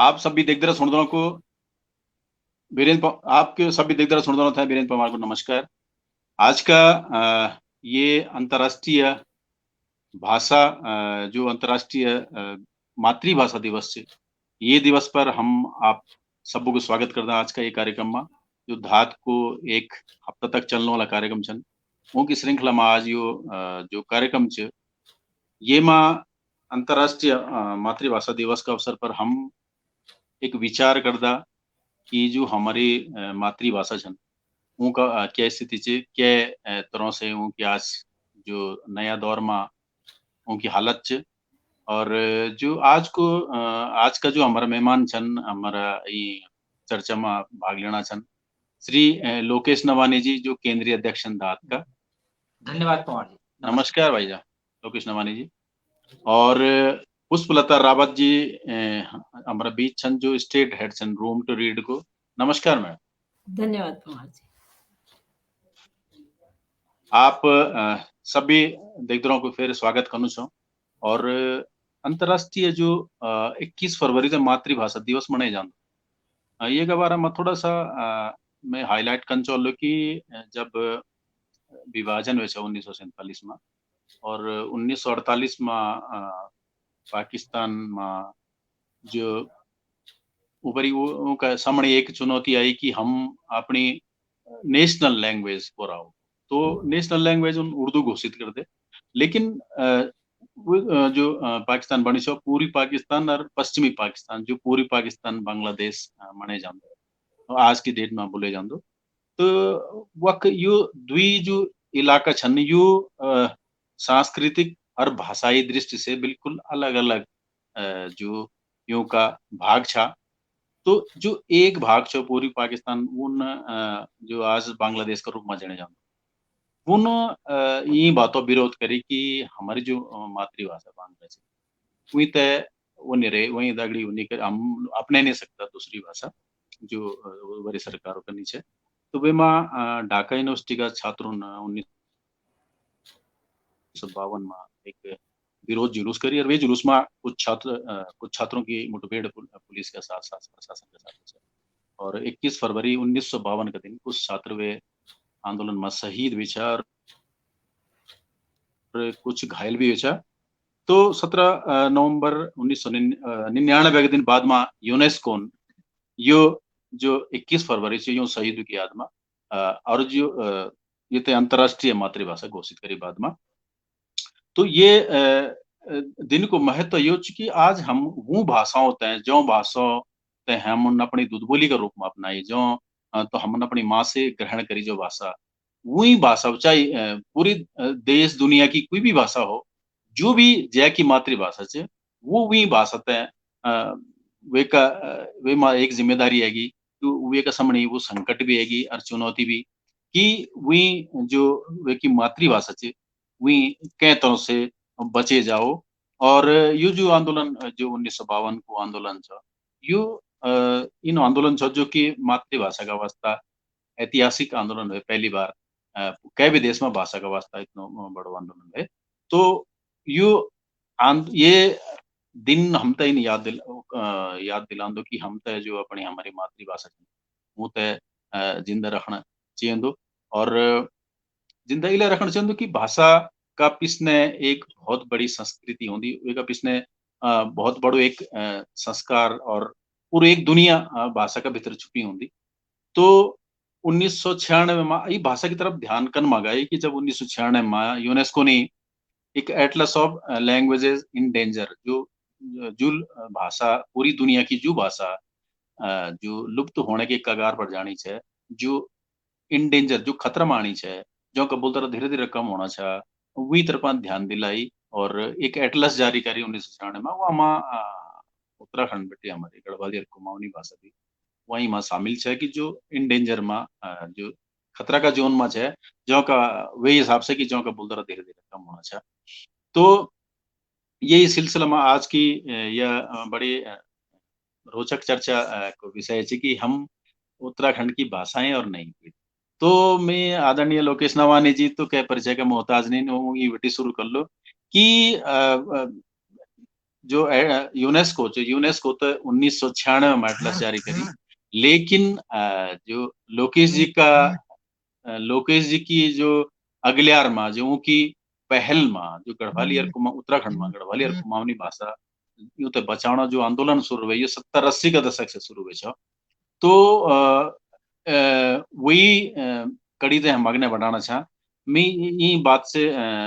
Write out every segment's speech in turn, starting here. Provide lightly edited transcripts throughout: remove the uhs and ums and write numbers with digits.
आप सभी दिग्दर्शक सुनदरों को आपके सभी दिग्दर्शक सुनदरों था वीरेंद्र पवार को नमस्कार। आज का ये अंतर्राष्ट्रीय भाषा जो अंतर्राष्ट्रीय मातृभाषा दिवस छे, ये दिवस पर हम आप सबको स्वागत करदा आज का ये कार्यक्रम में जो धात को एक हफ्ता तक चलने वाला कार्यक्रम छन उनकी श्रृंखला में आज यो जो कार्यक्रम छ ये में अंतर्राष्ट्रीय मातृभाषा दिवस का अवसर पर हम एक विचार करदा कि जो हमारी मातृभाषा छन उनका क्या स्थिति छे क्या तरह से उनकी आज जो नया दौर में उनकी हालत छे और जो आज का जो हमारा मेहमान छन हमारा ये चर्चा में भाग लेना छन श्री लोकेश नवानी जी जो केंद्रीय अध्यक्ष छन धात का। धन्यवाद पवार जी। नमस्कार भाईजान लोकेश नवानी जी। और पुष्पलता रावत जी हमारा बीच छन जो स्टेट हेड छन रूम टू रीड को। नमस्कार मैडम। धन्यवाद पवार जी। आप सभी दिग्दरों को फिर स्वागत करूँ छो और अंतर्राष्ट्रीय जो 21 फरवरी से मातृभाषा दिवस मनाए जाता ये के बारे में थोड़ा सा मैं हाईलाइट कर चाहूँ कि जब विभाजन हुए 1947 में और 1948 में पाकिस्तान में जो ऊपरी वो का सामने एक चुनौती आई कि हम अपनी नेशनल लैंग्वेज को रहो तो नेशनल लैंग्वेज उर्दू घोषित कर दे लेकिन जो पाकिस्तान बनी सो पूरी पाकिस्तान और पश्चिमी पाकिस्तान जो पूरी पाकिस्तान बांग्लादेश मने जाते आज की डेट में बोले जाते तो वक यो दुई जो इलाका छन यो सांस्कृतिक और भाषाई दृष्टि से बिल्कुल अलग अलग जो यो का भाग छा तो जो एक भाग छो पूरी पाकिस्तान उन जो आज बांग्लादेश का रूप में जाने जाते उन ये बातों विरोध करी कि हमारी जो मातृभाषा बांग्लादेश वही तय वो नहीं रहे वही दगड़ी उन्हीं कर हम अपने नहीं सकता दूसरी भाषा जो बड़ी सरकारों का नीचे तो वे माँ ढाका यूनिवर्सिटी का छात्रों ने 1952 में एक विरोध जुलूस करी और वे जुलूस में कुछ छात्रों की मुठभेड़ पुलिस के साथ साथ प्रशासन के साथ और 21 फरवरी 1952 का दिन कुछ छात्र वे आंदोलन में शहीद भी छा और कुछ घायल भी हुआ तो 17 नवंबर 1999 के दिन बाद में यूनेस्को यो जो 21 फरवरी से यूं शहीद की याद में और जो ये तो अंतर्राष्ट्रीय मातृभाषा घोषित करी बाद में तो ये दिन को महत्व यो कि आज हम वो भाषाओं तय जो भाषाओं तय हम अपनी दूध बोली का रूप में अपनाई जो तो हमने अपनी माँ से ग्रहण करी जो भाषा वही भाषा चाहे पूरी देश दुनिया की कोई भी भाषा हो जो भी जय की मातृभाषा से वो वही भाषा तय वे का वे माँ एक जिम्मेदारी आएगी तो वे का सामने वो संकट भी आएगी और चुनौती भी कि वही जो वे की मातृभाषा से वही कई तरह से बचे जाओ और ये जो आंदोलन जो 1952 को आंदोलन था यो इन आंदोलन था जो कि मातृभाषा का वास्ता ऐतिहासिक आंदोलन है पहली बार कई भी देश में भाषा का वास्ता इतना बड़ा आंदोलन है तो ये दिन हम तय याद दिला दो कि हम तय जो अपनी हमारी मातृभाषा वो तय जिंदा रखना चाहिए दो और जिंदा इला रखना चाहिए कि भाषा का पिछने एक बहुत बड़ी संस्कृति होती है पिछने बहुत बड़ो एक संस्कार और पूरी एक दुनिया भाषा का भीतर छुपी होती तो 1996 में ये भाषा की तरफ ध्यान कर मंगाई कि जब 1996 में यूनेस्को ने एक Atlas of languages in danger जो भाषा पूरी दुनिया की जो भाषा जो लुप्त होने के कगार पर जानी है जो इन डेंजर जो खतरा में आनी है जो कबूल तरह धीरे धीरे कम होना चाहिए वही तरफ ध्यान दिलाई और एक एटलस जारी करी 1996 में वो हमारा उत्तराखंड बेटे हमारे गढ़वाली और कुमाऊनी भाषा भी वही में शामिल है कि जो इन डेंजर में जो खतरा का जोन में है जो का वही हिसाब से कि जो का बोल तरह धीरे धीरे कम होना चाहिए तो यही सिलसिला में आज की यह बड़ी रोचक चर्चा को विषय है कि हम उत्तराखंड की भाषाएं और नहीं तो मैं आदरणीय लोकेश नवानी जी तो क्या परिचय का मोहताज नहीं हूँ ये बेटी शुरू कर लो कि जो यूनेस्को तो 1996 में एटलस जारी करी, लेकिन जो लोकेश जी की जो अगलियार मां जो की पहल मां जो गढ़वालियर उत्तराखंड में गढ़वालियर कुमाऊनी भाषा यूं ते बचावण जो आंदोलन शुरू हुई 70-80 का दशक से शुरू हुई छो। तो वही कड़ी ते हम अगने बढ़ाना छा। मैं ई बात से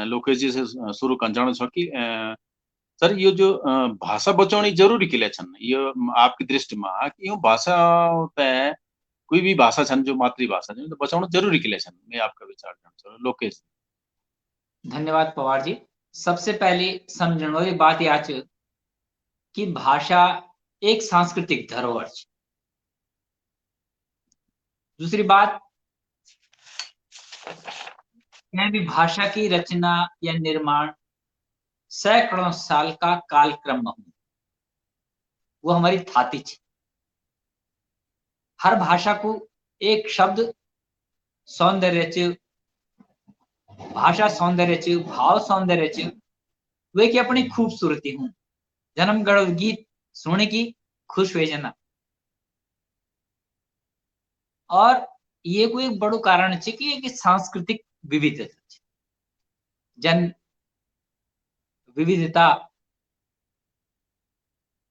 लोकेश जी से शुरू कर जाना छो कि सर ये जो भाषा बचानी जरूरी के लिए छन ये आपकी दृष्टि में यो भाषा पे कोई भी भाषा छन जो मातृभाषा छन तो बचाना जरूरी के लिए छन। मैं आपका विचार जानना चाहूँ लोकेश। धन्यवाद पवार जी। सबसे पहले समझण वाली बात या च कि भाषा एक सांस्कृतिक धरोहर छ। दूसरी बात, मैं भी भाषा की रचना या निर्माण सैकड़ों साल का कालक्रम में हूं। वो हमारी थाती छ। हर भाषा को एक शब्द सौंदर्य च, भाषा सौंदर्य च, भाव सौंदर्य च, वे की अपनी खूबसूरती हूं। जन्म गढ़ गीत सुने की खुश हुए जना। और ये को एक बड़ो कारण छ कि एक सांस्कृतिक विविधता छ। जन विविधता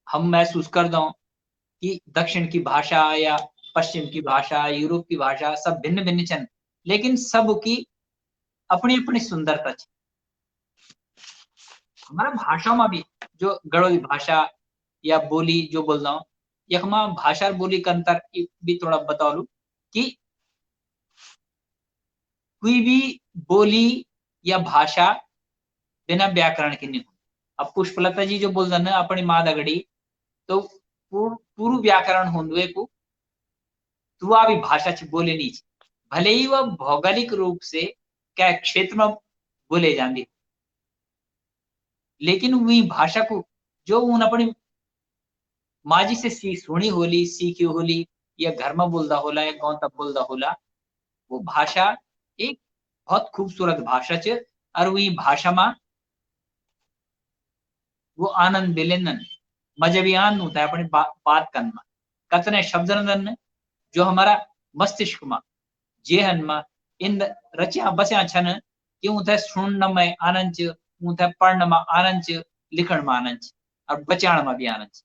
हम महसूस कर दो कि दक्षिण की भाषा या पश्चिम की भाषा, यूरोप की भाषा सब भिन्न-भिन्न छन, लेकिन सब की अपनी-अपनी सुंदरता छ। हमारा भाषा में भी जो गढ़वाली भाषा या बोली जो बोल रहा हूँ, यखमा भाषा और बोली का अंतर भी थोड़ा बता लूं कि कोई भी बोली या भाषा बिना व्याकरण के नहीं होती। अब पुष्पलता जी जो बोल रहे हैं अपनी माँ दगड़ी तो पूर्व व्याकरण होंदे को तो वह भी भाषा च बोले नहीं छ। भले ही वह भौगोलिक रूप से क्या क्षेत्र में बोले जाती, लेकिन वही भाषा को जो उन अपनी माजी से सुनी होली, सीखी होली या घर में बोलता होला या गाँव तक बोलता होला, वो भाषा एक बहुत खूबसूरत भाषा छ। और वही भाषा में वो आनंद मिलेन मजे भी आनंद होता है अपनी बात करने में। कतने शब्द रंदन जो हमारा मस्तिष्क में जेहन में इन रचिया बस्या छन कि उन्हें सुनने में आनंद छ, उन्हें पढ़ने में आनंद छ, लिखण में आनंद छ और बचाण में भी आनंद छ।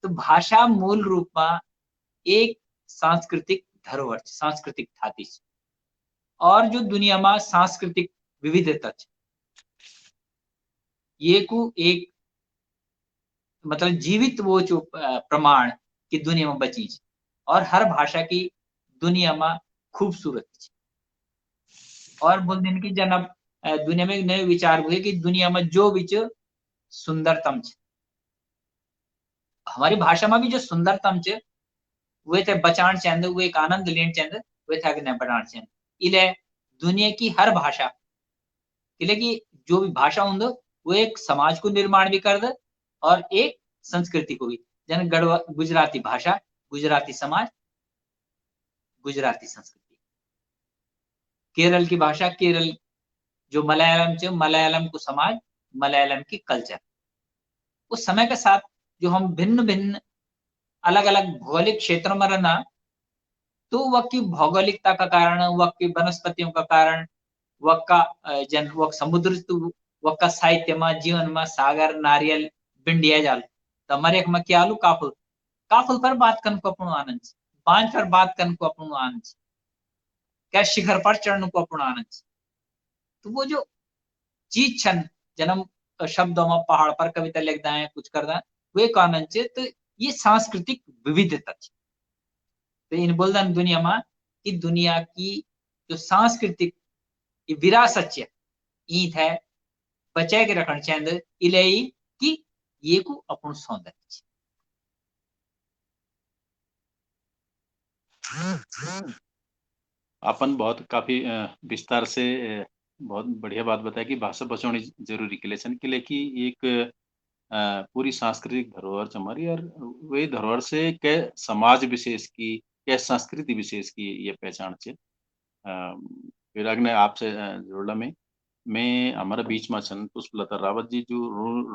तो भाषा मूल रूप में एक सांस्कृतिक धरोहर छ, सांस्कृतिक थाती छ। और जो दुनिया में सांस्कृतिक विविधता छ, ये को एक मतलब जीवित वो जो प्रमाण की दुनिया में बची छ। और हर भाषा की दुनिया में खूबसूरत छ। और बोल दिन की जनब दुनिया में नए विचार हुए कि दुनिया में जो भी छ सुंदरतम छ। हमारी भाषा में भी जो सुंदरतम छ वे थे बचाण चंद, वे एक आनंद लेन चंद, वे थे अग्ने बढ़ाण चंद। इले दुनिया की हर भाषा इले की जो भी भाषा होंदो वो एक समाज को निर्माण भी कर दे और एक संस्कृति को भी। जन गढ़वा गुजराती भाषा, गुजराती समाज, गुजराती संस्कृति। केरल की भाषा, केरल जो मलयालम छ, मलयालम को समाज, मलयालम की कल्चर। उस समय के साथ जो हम भिन्न-भिन्न अलग-अलग भौगोलिक क्षेत्रों में रहना, तो वक्त की भौगोलिकता का कारण, वक्त की वनस्पतियों का कारण, वक्त का जन वक्त समुद्र तो वक्त का साहित्य में, जीवन में सागर, नारियल, बिंडिया जाल। तो हमारे एक में क्या आलू काफुल, काफुल पर बात करने को अपनो आनंद छ, बांझ पर बात करने को अपनो आनंद छ, क्या शिखर पर चढ़ने को अपनो आनंद छ। तो वो जो चीज छन जन्म शब्दों में पहाड़ पर कविता लिखता है कुछ करता है वो एक आनंद छ। तो ये सांस्कृतिक विविधता छ। तो इन बोलदन दुनिया में कि दुनिया की जो सांस्कृतिक विरासत छ ईद है बचाए के रखण चंद इले कि ये को अपन सौंदर्य छ। अपन बहुत काफी विस्तार से बहुत बढ़िया बात बताया कि भाषा बचानी जरूरी के लिए छन कि लेकि एक पूरी सांस्कृतिक धरोहर छ हमारी और वे धरोहर से के समाज विशेष की के संस्कृति विशेष की ये पहचान छ। फिर अगने आपसे जुड़ला में मैं हमारा बीच में छन पुष्पलता रावत जी जो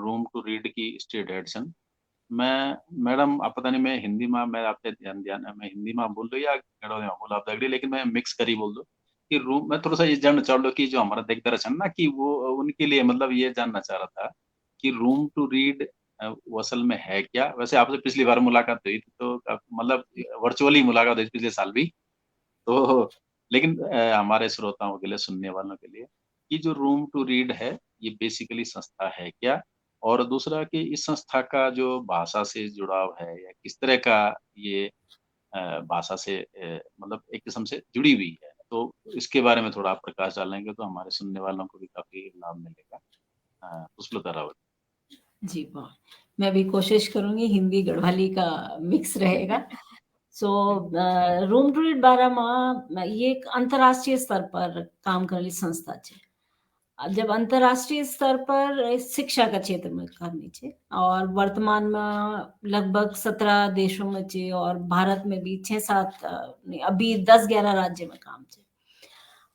रूम टू रीड की स्टेट हेड छन। मैं मैडम आप पता नहीं मैं हिंदी में मैं आपसे ध्यान ध्यान मैं हिंदी में बोल दो या गढ़वाली में बोल आप दगड़ी लेकिन मैं मिक्स करी बोल दो कि रूम मैं थोड़ा सा ये जानना चाह लो कि जो हमारा देखता रहा ना कि वो उनके लिए मतलब ये जानना चाह रहा था कि रूम टू रीड वो असल में है क्या। वैसे आपसे पिछली बार मुलाकात हुई थी तो मतलब वर्चुअली मुलाकात हुई थी पिछले साल भी। तो लेकिन हमारे श्रोताओं के लिए सुनने वालों के लिए कि जो रूम टू रीड है ये बेसिकली संस्था है क्या और दूसरा कि इस संस्था का जो भाषा से जुड़ाव है या किस तरह का ये भाषा से मतलब एक किस्म से जुड़ी हुई है तो इसके बारे में थोड़ा आप प्रकाश डालेंगे तो हमारे सुनने वालों को भी काफी लाभ मिलेगा। पुष्पलता रावत। जी वाह, मैं भी कोशिश करूंगी, हिंदी गढ़वाली का मिक्स रहेगा। सो रूम टू रीड बारामा ये एक अंतर्राष्ट्रीय स्तर पर काम करने संस्था है। अब जब अंतर्राष्ट्रीय स्तर पर शिक्षा का क्षेत्र में करनी चाहिए और वर्तमान में लगभग 17 देशों में चाहिए और भारत में भी 6-7 अभी 10-11 राज्य में काम चाहिए।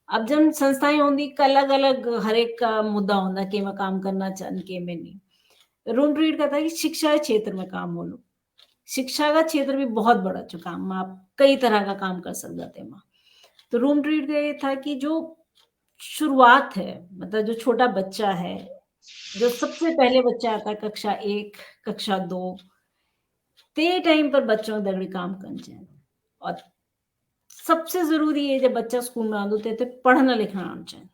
अब जब संस्थाएं होंगी अलग अलग हर एक का मुद्दा होता कि मैं काम करना चाहूँ के में नहीं। रूम रीड कहता है कि शिक्षा क्षेत्र में काम हो लो, शिक्षा का क्षेत्र भी बहुत बड़ा जो काम आप कई तरह का काम कर सकते हैं। तो रूम रीड का ये था कि जो शुरुआत है मतलब जो छोटा बच्चा है जो सबसे पहले बच्चा आता है कक्षा 1 कक्षा 2 ते टाइम पर बच्चों दगड़ी काम कर जाए और सबसे जरूरी है जब बच्चा स्कूल में आते थे पढ़ना लिखना आना चाहिए,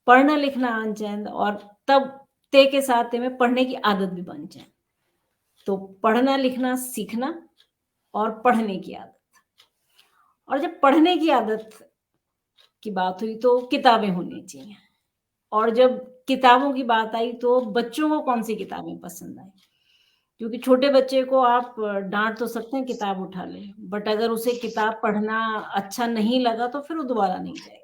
पढ़ना लिखना आना चाहिए और तब ते के साथ में पढ़ने की आदत भी बन जाए। तो पढ़ना लिखना सीखना और पढ़ने की आदत, और जब पढ़ने की आदत की बात हुई तो किताबें होनी चाहिए और जब किताबों की बात आई तो बच्चों को कौन सी किताबें पसंद आई, क्योंकि छोटे बच्चे को आप डांट तो सकते हैं किताब उठा ले, बट अगर उसे किताब पढ़ना अच्छा नहीं लगा तो फिर वो दोबारा नहीं जाएगा।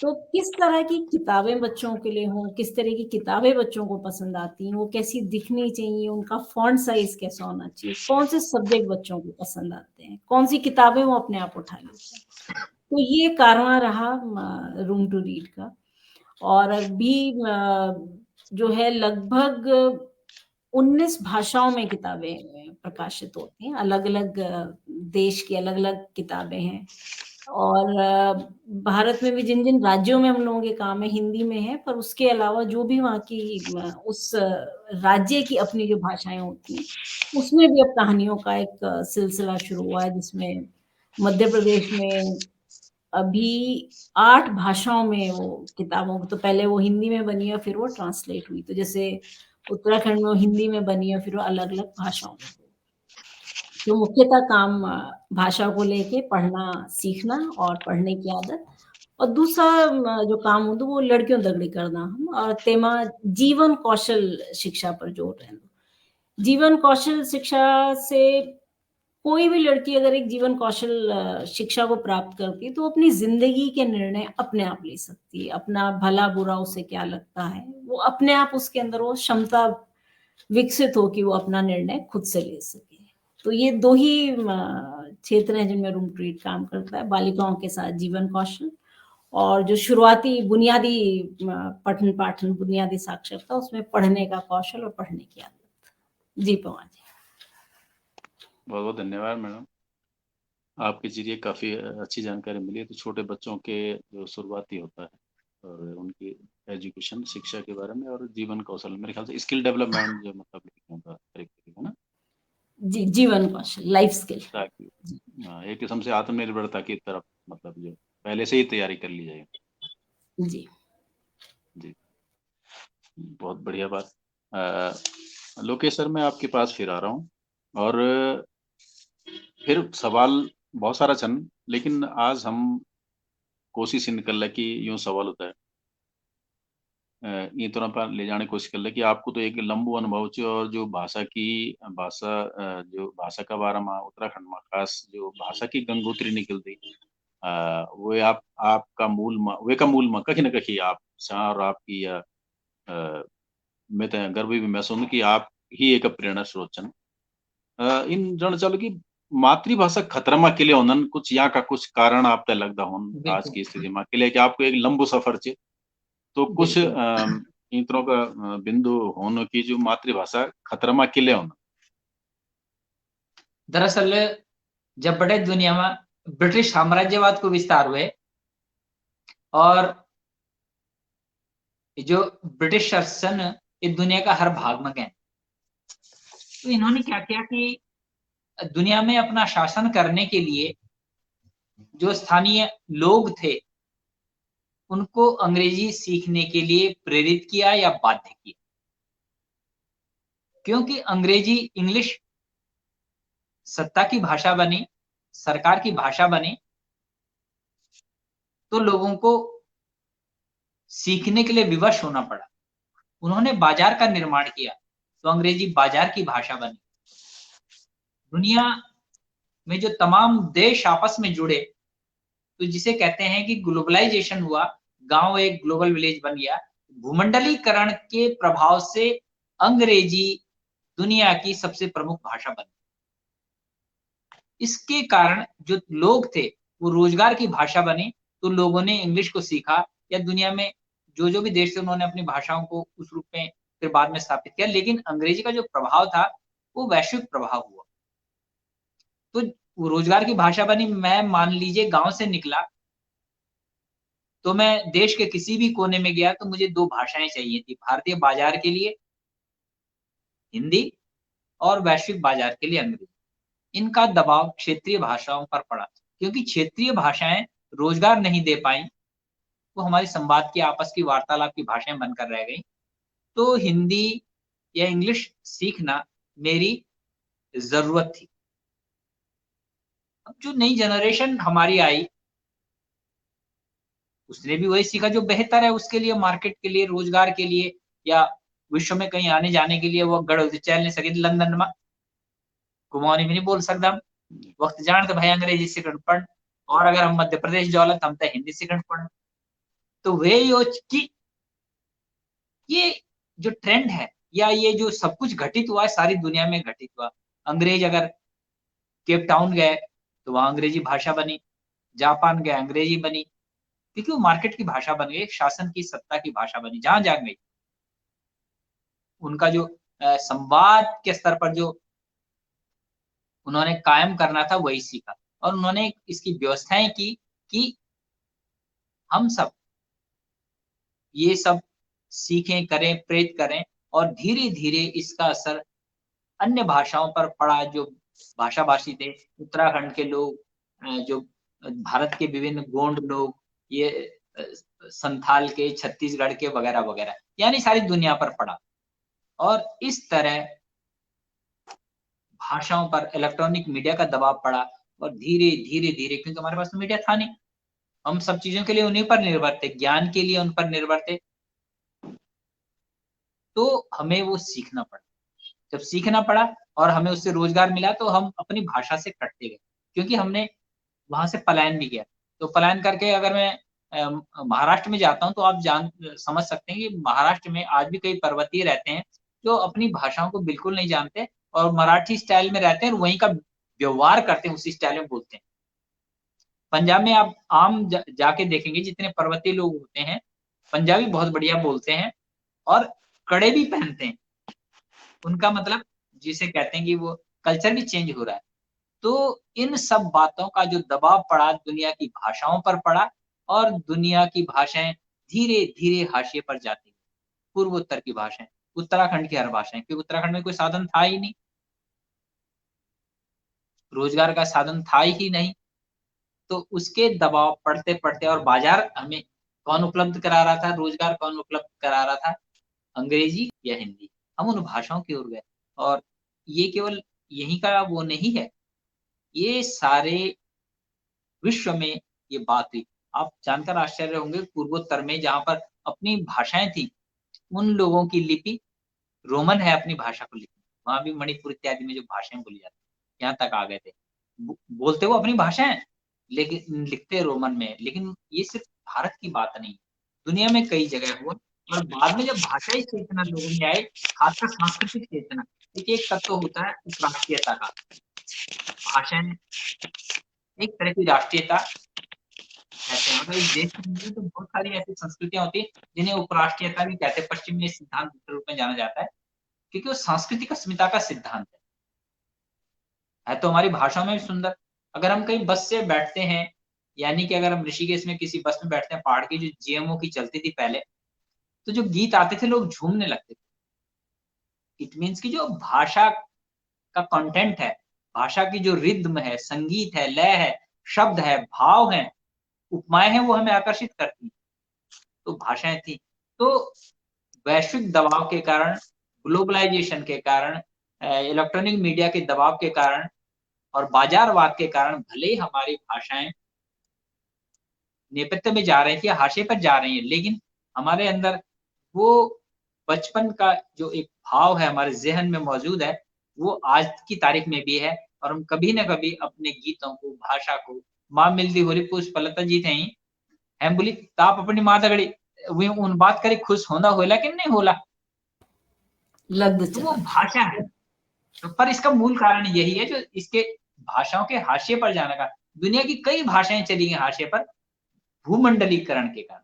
तो किस तरह की किताबें बच्चों के लिए हों, किस तरह की किताबें बच्चों को पसंद आती हैं, वो कैसी दिखनी चाहिए, उनका फॉन्ट साइज कैसा होना चाहिए, कौन से सब्जेक्ट बच्चों को पसंद आते हैं, कौन सी किताबें वो अपने आप उठा लेते हैं। तो ये कारवां रहा रूम टू रीड का। और अभी जो है लगभग 19 भाषाओं में किताबें प्रकाशित होती हैं, अलग अलग देश की अलग अलग किताबें हैं। और भारत में भी जिन जिन राज्यों में हम लोगों के काम है हिंदी में है, पर उसके अलावा जो भी वहाँ की उस राज्य की अपनी जो भाषाएं होती हैं उसमें भी अब कहानियों का एक सिलसिला शुरू हुआ है, जिसमें मध्य प्रदेश में अभी 8 भाषाओं में वो किताबों तो पहले वो हिंदी में बनी है फिर वो ट्रांसलेट हुई, तो जैसे उत्तराखंड में वो हिंदी में बनी है फिर वो अलग अलग भाषाओं में। तो मुख्यतः काम भाषा को लेके पढ़ना सीखना और पढ़ने की आदत, और दूसरा जो काम होता वो लड़कियों दगड़ी करना हम और तेमा जीवन कौशल शिक्षा पर जोर रहना। जीवन कौशल शिक्षा से कोई भी लड़की अगर एक जीवन कौशल शिक्षा को प्राप्त करती है तो अपनी जिंदगी के निर्णय अपने आप ले सकती है, अपना भला बुरा उसे क्या लगता है वो अपने आप उसके अंदर वो क्षमता विकसित हो कि वो अपना निर्णय खुद से ले सके। तो ये 2 ही क्षेत्र हैं जिनमें रूम ट्रीट काम करता है, बालिकाओं के साथ जीवन कौशल और जो शुरुआती बुनियादी पठन पाठन बुनियादी साक्षरता उसमें पढ़ने का कौशल और पढ़ने की आदत। जी पवन जी, बहुत बहुत धन्यवाद मैडम, आपके जरिए काफ़ी अच्छी जानकारी मिली है। तो छोटे बच्चों के जो शुरुआती होता है और उनकी एजुकेशन शिक्षा के बारे में और जीवन कौशल मेरे ख्याल से स्किल डेवलपमेंट जो मतलब होगा तरीके है ना जी जीवन कौशल लाइफ स्किल, ताकि एक किस्म से आत्मनिर्भरता की तरफ मतलब जो पहले से ही तैयारी कर ली जाए। जी जी बहुत बढ़िया बात। लोकेश सर मैं आपके पास फिर आ रहा हूँ और फिर सवाल बहुत सारा छन लेकिन आज हम कोशिश ही निकल कि यूं सवाल होता है ये तरह पर ले जाने की कोशिश कर ले कि आपको तो एक लंबू अनुभव छ और जो जो भाषा का बारे में उत्तराखंड में खास जो भाषा की गंगोत्री निकलती वो आपका वे का मूल में कहीं ना कहीं आप और आपकी मैं तो गर्व भी महसूस कि आप ही एक प्रेरणा स्रोत छन। इन जन चलो कि मातृभाषा खतरा में के लिए होनन कुछ यहाँ का कुछ कारण आप तय लगता हो आज की स्थिति में के लिए कि आपको एक लंबू सफर छ तो कुछ इन तरह का बिंदु होने की जो मातृभाषा खतरा में किले होना। दरअसल जब बड़े दुनिया में ब्रिटिश साम्राज्यवाद को विस्तार हुए और जो ब्रिटिश शासन इस दुनिया का हर भाग में गए, तो इन्होंने क्या किया कि दुनिया में अपना शासन करने के लिए जो स्थानीय लोग थे उनको अंग्रेजी सीखने के लिए प्रेरित किया या बाध्य किया, क्योंकि अंग्रेजी इंग्लिश सत्ता की भाषा बनी, सरकार की भाषा बनी, तो लोगों को सीखने के लिए विवश होना पड़ा। उन्होंने बाजार का निर्माण किया तो अंग्रेजी बाजार की भाषा बनी। दुनिया में जो तमाम देश आपस में जुड़े तो जिसे कहते हैं कि ग्लोबलाइजेशन हुआ, गांव एक ग्लोबल विलेज बन गया। भूमंडलीकरण के प्रभाव से अंग्रेजी दुनिया की सबसे प्रमुख भाषा बनी। इसके कारण जो लोग थे वो रोजगार की भाषा बनी, तो लोगों ने इंग्लिश को सीखा, या दुनिया में जो भी देश थे उन्होंने अपनी भाषाओं को उस रूप में फिर बाद में स्थापित किया। लेकिन अंग्रेजी का जो प्रभाव था वो वैश्विक प्रभाव हुआ, तो वो रोजगार की भाषा बनी। मैं मान लीजिए गांव से निकला तो मैं देश के किसी भी कोने में गया तो मुझे 2 भाषाएं चाहिए थी, भारतीय बाजार के लिए हिंदी और वैश्विक बाजार के लिए अंग्रेजी। इनका दबाव क्षेत्रीय भाषाओं पर पड़ा, क्योंकि क्षेत्रीय भाषाएं रोजगार नहीं दे पाई, वो हमारी संवाद की आपस की वार्तालाप की भाषाएं बनकर रह गई। तो हिंदी या इंग्लिश सीखना मेरी जरूरत थी। अब जो नई जनरेशन हमारी आई उसने भी वही सीखा जो बेहतर है उसके लिए, मार्केट के लिए, रोजगार के लिए, या विश्व में कहीं आने जाने के लिए। वो गढ़ चल नहीं सके लंदन में घुमाने भी नहीं बोल सकता वक्त जान तो भाई अंग्रेजी सीखण पड़, और अगर हम मध्य प्रदेश जाओ तो हम तो हिंदी सीखण पड़। तो वे कि ये जो ट्रेंड है या ये जो सब कुछ घटित हुआ है सारी दुनिया में घटित हुआ। अंग्रेज अगर केप टाउन गए तो वहां अंग्रेजी भाषा बनी, जापान गए अंग्रेजी बनी, क्योंकि वो मार्केट की भाषा बन गई, शासन की सत्ता की भाषा बनी। जहां जा गई उनका जो संवाद के स्तर पर जो उन्होंने कायम करना था वही सीखा, और उन्होंने इसकी व्यवस्थाएं की कि हम सब ये सब सीखें, करें, प्रेरित करें, और धीरे धीरे इसका असर अन्य भाषाओं पर पड़ा। जो भाषाभाषी थे उत्तराखंड के लोग, जो भारत के विभिन्न गोंड लोग, ये संथाल के, छत्तीसगढ़ के वगैरह वगैरह, यानी सारी दुनिया पर पड़ा। और इस तरह भाषाओं पर इलेक्ट्रॉनिक मीडिया का दबाव पड़ा, और धीरे धीरे धीरे, क्योंकि हमारे पास तो मीडिया था नहीं, हम सब चीजों के लिए उन्हीं पर निर्भर थे, ज्ञान के लिए उन पर निर्भर थे, तो हमें वो सीखना पड़ा। जब सीखना पड़ा और हमें उससे रोजगार मिला तो हम अपनी भाषा से कटते गए, क्योंकि हमने वहां से पलायन भी किया। तो पलायन करके अगर मैं महाराष्ट्र में जाता हूँ तो आप समझ सकते हैं कि महाराष्ट्र में आज भी कई पर्वतीय रहते हैं जो अपनी भाषाओं को बिल्कुल नहीं जानते और मराठी स्टाइल में रहते हैं और वहीं का व्यवहार करते हैं, उसी स्टाइल में बोलते हैं। पंजाब में आप आम जाके देखेंगे जितने पर्वतीय लोग होते हैं पंजाबी बहुत बढ़िया बोलते हैं और कड़े भी पहनते हैं। उनका मतलब जिसे कहते हैं कि वो कल्चर भी चेंज हो रहा है। तो इन सब बातों का जो दबाव पड़ा दुनिया की भाषाओं पर पड़ा, और दुनिया की भाषाएं धीरे धीरे हाशिए पर जाती हैं। पूर्वोत्तर की भाषाएं, उत्तराखंड की हर भाषाएं, क्योंकि उत्तराखंड में कोई साधन था ही नहीं, रोजगार का साधन था ही नहीं, तो उसके दबाव पड़ते पड़ते, और बाजार हमें कौन उपलब्ध करा रहा था, रोजगार कौन उपलब्ध करा रहा था, अंग्रेजी या हिंदी। हम उन भाषाओं की ओर गए, और ये केवल यही का वो नहीं है, ये सारे विश्व में ये बात हुई। आप जानकर आश्चर्य होंगे पूर्वोत्तर में जहां पर अपनी भाषाएं थी उन लोगों की लिपि रोमन है, अपनी भाषा को लिखना। वहां भी मणिपुर इत्यादि में जो भाषाएं बोली जाती यहाँ तक आ गए थे। बोलते वो अपनी भाषाएं लेकिन लिखते रोमन में। लेकिन ये सिर्फ भारत की बात नहीं, दुनिया में कई जगह हुआ। और बाद में जब भाषाई चेतना लोगों में आए, खासकर सांस्कृतिक चेतना, देखिए एक तत्व होता है उस राष्ट्रीयता का। भाषाएं एक तरह की राष्ट्रीयता कहते हैं, मतलब इस देश में तो बहुत सारी ऐसी संस्कृतियां होती है जिन्हें उपराष्ट्रीयता भी कहते हैं। पश्चिम में सिद्धांत के रूप में जाना जाता है, क्योंकि वो सांस्कृतिक अस्मिता का सिद्धांत है तो हमारी भाषा में भी सुंदर। अगर हम कहीं बस से बैठते हैं, यानी कि अगर हम ऋषिकेश में किसी बस में बैठते हैं, पहाड़ की जो जीएमओ की चलती थी पहले, तो जो गीत आते थे लोग झूमने लगते थे। इट मीन्स की जो भाषा का कंटेंट है, भाषा की जो रिद्म है, संगीत है, लय है, शब्द है, भाव है, उपमाएं हैं, वो हमें आकर्षित करती हैं। तो भाषाएं थी। तो वैश्विक दबाव के कारण, ग्लोबलाइजेशन के कारण, इलेक्ट्रॉनिक मीडिया के दबाव के कारण और बाजारवाद के कारण भले ही हमारी भाषाएं नेपथ्य में जा रही थी, हाशिए पर जा रही हैं, लेकिन हमारे अंदर वो बचपन का जो एक भाव है हमारे ज़हन में मौजूद है, वो आज की तारीख में भी है और हम कभी न कभी अपने गीतों को, भाषा को माँ मिलदी होली पुष्पलता जी थे ही, हम बोली ताप अपनी माँ दगड़ी वे उन बात करी खुश होना होला कि नहीं होला। तो वो भाषा है। तो पर इसका मूल कारण यही है जो इसके भाषाओं के हाशिए पर जाने का। दुनिया की कई भाषाएं चली गई हाशिए पर भूमंडलीकरण के कारण,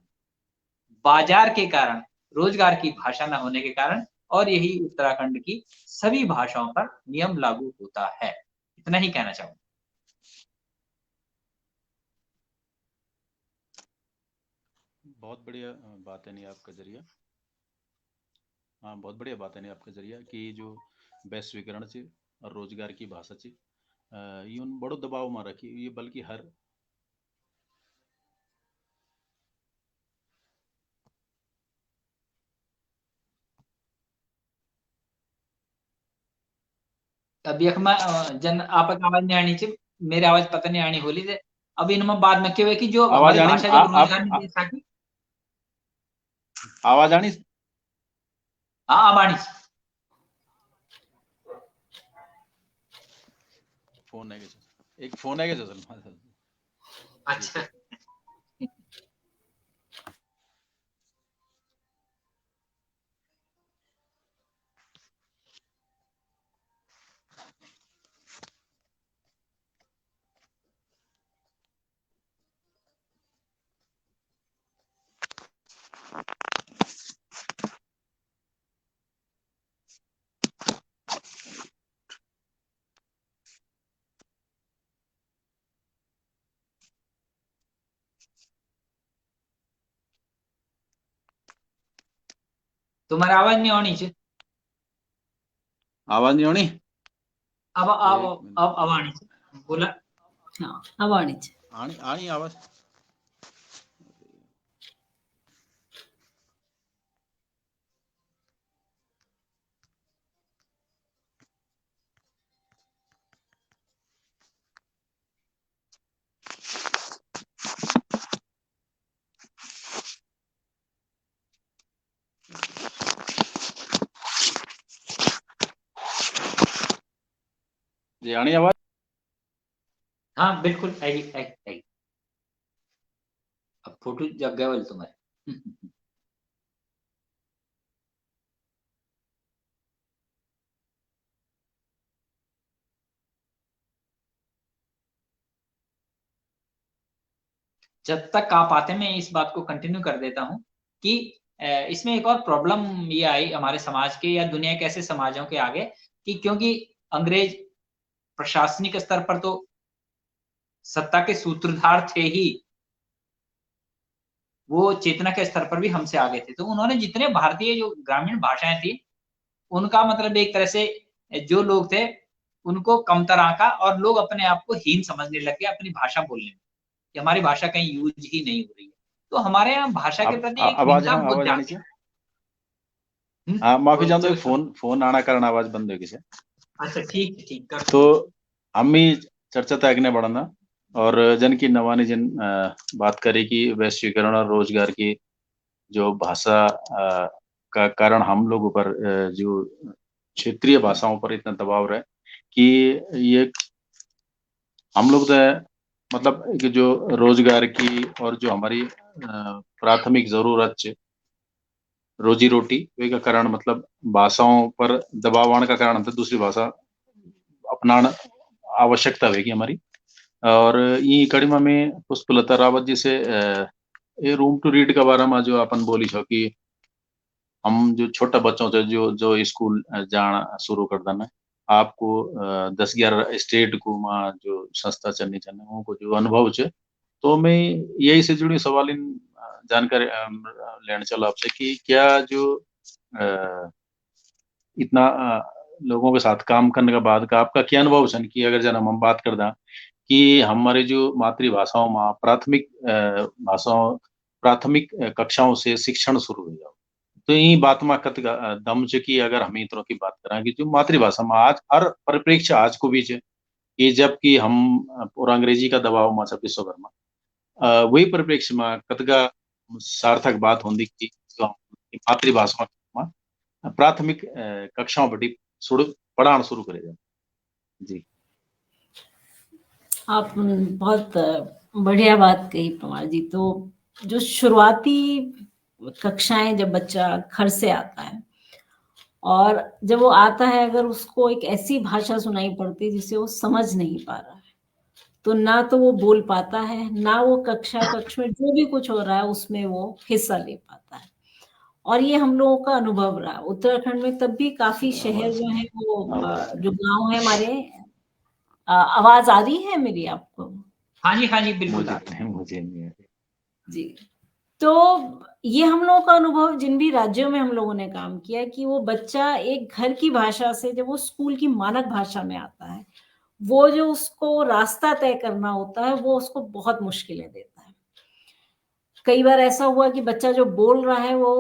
बाजार के कारण, रोजगार की भाषा न होने के कारण, और यही उत्तराखंड की सभी भाषाओं पर नियम लागू होता है। इतना ही कहना चाहूंगा। बहुत बढ़िया बात है नहीं आपका जरिया। हाँ, बहुत बढ़िया बात है नहीं आपका जरिया कि जो वैश्वीकरण से और रोजगार की भाषा से ये उन बड़ो दबाव में रखी ये बल्कि हर अभी अखमा जन आपक आवाज नहीं आनी चाहिए, मेरे आवाज पता नहीं आनी होली से। अब इनमें बाद में क्यों है कि जो आवाज हमारी आनी भाषा जब रोजगार नहीं दे सकी। आवाज आनी हाँ अब आनी फोन है क्या एक फोन है क्या सर। अच्छा तुम्हारी आवाज नहीं आनी चाहिए। आवाज नहीं आनी अब आनी चाहिए बोला। हाँ अब आनी चाहिए। आनी आनी आवाज जी आनी आवाज। हाँ बिल्कुल आएगी आएगी आएगी। अब फोटो जग गया बोल तुम्हारे। जब तक आप आते मैं इस बात को कंटिन्यू कर देता हूं कि इसमें एक और प्रॉब्लम ये आई हमारे समाज के या दुनिया के ऐसे समाजों के आगे कि क्योंकि अंग्रेज प्रशासनिक स्तर पर तो सत्ता के सूत्रधार थे ही, वो चेतना के स्तर पर भी हमसे आगे थे। तो उन्होंने जितने भारतीय जो ग्रामीण भाषाएं थी उनका मतलब एक तरह से जो लोग थे उनको कमतर आंका और लोग अपने आप को हीन समझने लग गए अपनी भाषा बोलने में कि हमारी भाषा कहीं यूज ही नहीं हो रही है। तो हमारे यहाँ भाषा के अब प्रति एक आवाज हीनता हाँ बहुत आवाज आनी जाती चाहिए। है। हाँ माफी बोलो चाहता हूँ चलो फोन फोन आना कारण आवाज बंद हो गई से। अच्छा ठीक है ठीक कर तो अम्मी चर्चा त्यागने बढ़ना और जन की नवानी जन बात करी कि वैश्वीकरण और रोजगार की जो भाषा का कारण हम लोगों पर जो क्षेत्रीय भाषाओं पर इतना दबाव रहे कि ये हम लोग तो मतलब कि जो रोजगार की और जो हमारी प्राथमिक जरूरत है रोजी रोटी वे का कारण मतलब भाषाओं पर दबाव आने का कारण था दूसरी भाषा अपनाना आवश्यकता होगी हमारी। और ई कड़ीमा में पुष्पलता रावत जी से ये रूम टू रीड के बारे में जो अपन बोली छो कि हम जो छोटा बच्चों से जो जो स्कूल जाना शुरू कर देना आपको 10-11 स्टेट को मां जो संस्था चलनी चाहिए उनको जो अनुभव है तो मैं यही से जुड़ी सवाल इन जानकारी लेना चला आपसे कि क्या जो अ, इतना लोगों के साथ काम करने के बाद का आपका क्या अनुभव है कि अगर जना हम बात कर दें कि हमारे जो मातृभाषाओं में भाषाओं प्राथमिक कक्षाओं से शिक्षण शुरू हो जाओ तो यही बात में कत दम है कि अगर हम इतरों की बात करें कि जो मातृभाषा में आज हर परिप्रेक्ष्य आज को भी है कि जबकि हम पूरा अंग्रेजी का दबाव में सब विश्व भर में वही परिप्रेक्ष्य में कतगा सार्थक बात होती कि जो हम मातृभाषा में प्राथमिक कक्षाओं बटी पढ़ाना शुरू करे जाए। जी आप बहुत बढ़िया बात कही पवार जी। तो जो शुरुआती कक्षाएं जब बच्चा घर से आता है और जब वो आता है अगर उसको एक ऐसी भाषा सुनाई पड़ती है जिसे वो समझ नहीं पा रहा है तो ना तो वो बोल पाता है ना वो कक्ष में जो भी कुछ हो रहा है उसमें वो हिस्सा ले पाता है। और ये हम लोगों का अनुभव रहा उत्तराखंड में। तब भी काफी शहर जो है वो जो गांव है हमारे आवाज आ रही है मेरी आपको? हाँ जी बिल्कुल मुझे नहीं है जी। तो ये हम लोगों का अनुभव जिन भी राज्यों में हम लोगों ने काम किया कि वो बच्चा एक घर की भाषा से जब वो स्कूल की मानक भाषा में आता है वो जो उसको रास्ता तय करना होता है वो उसको बहुत मुश्किलें देता है। कई बार ऐसा हुआ कि बच्चा जो बोल रहा है वो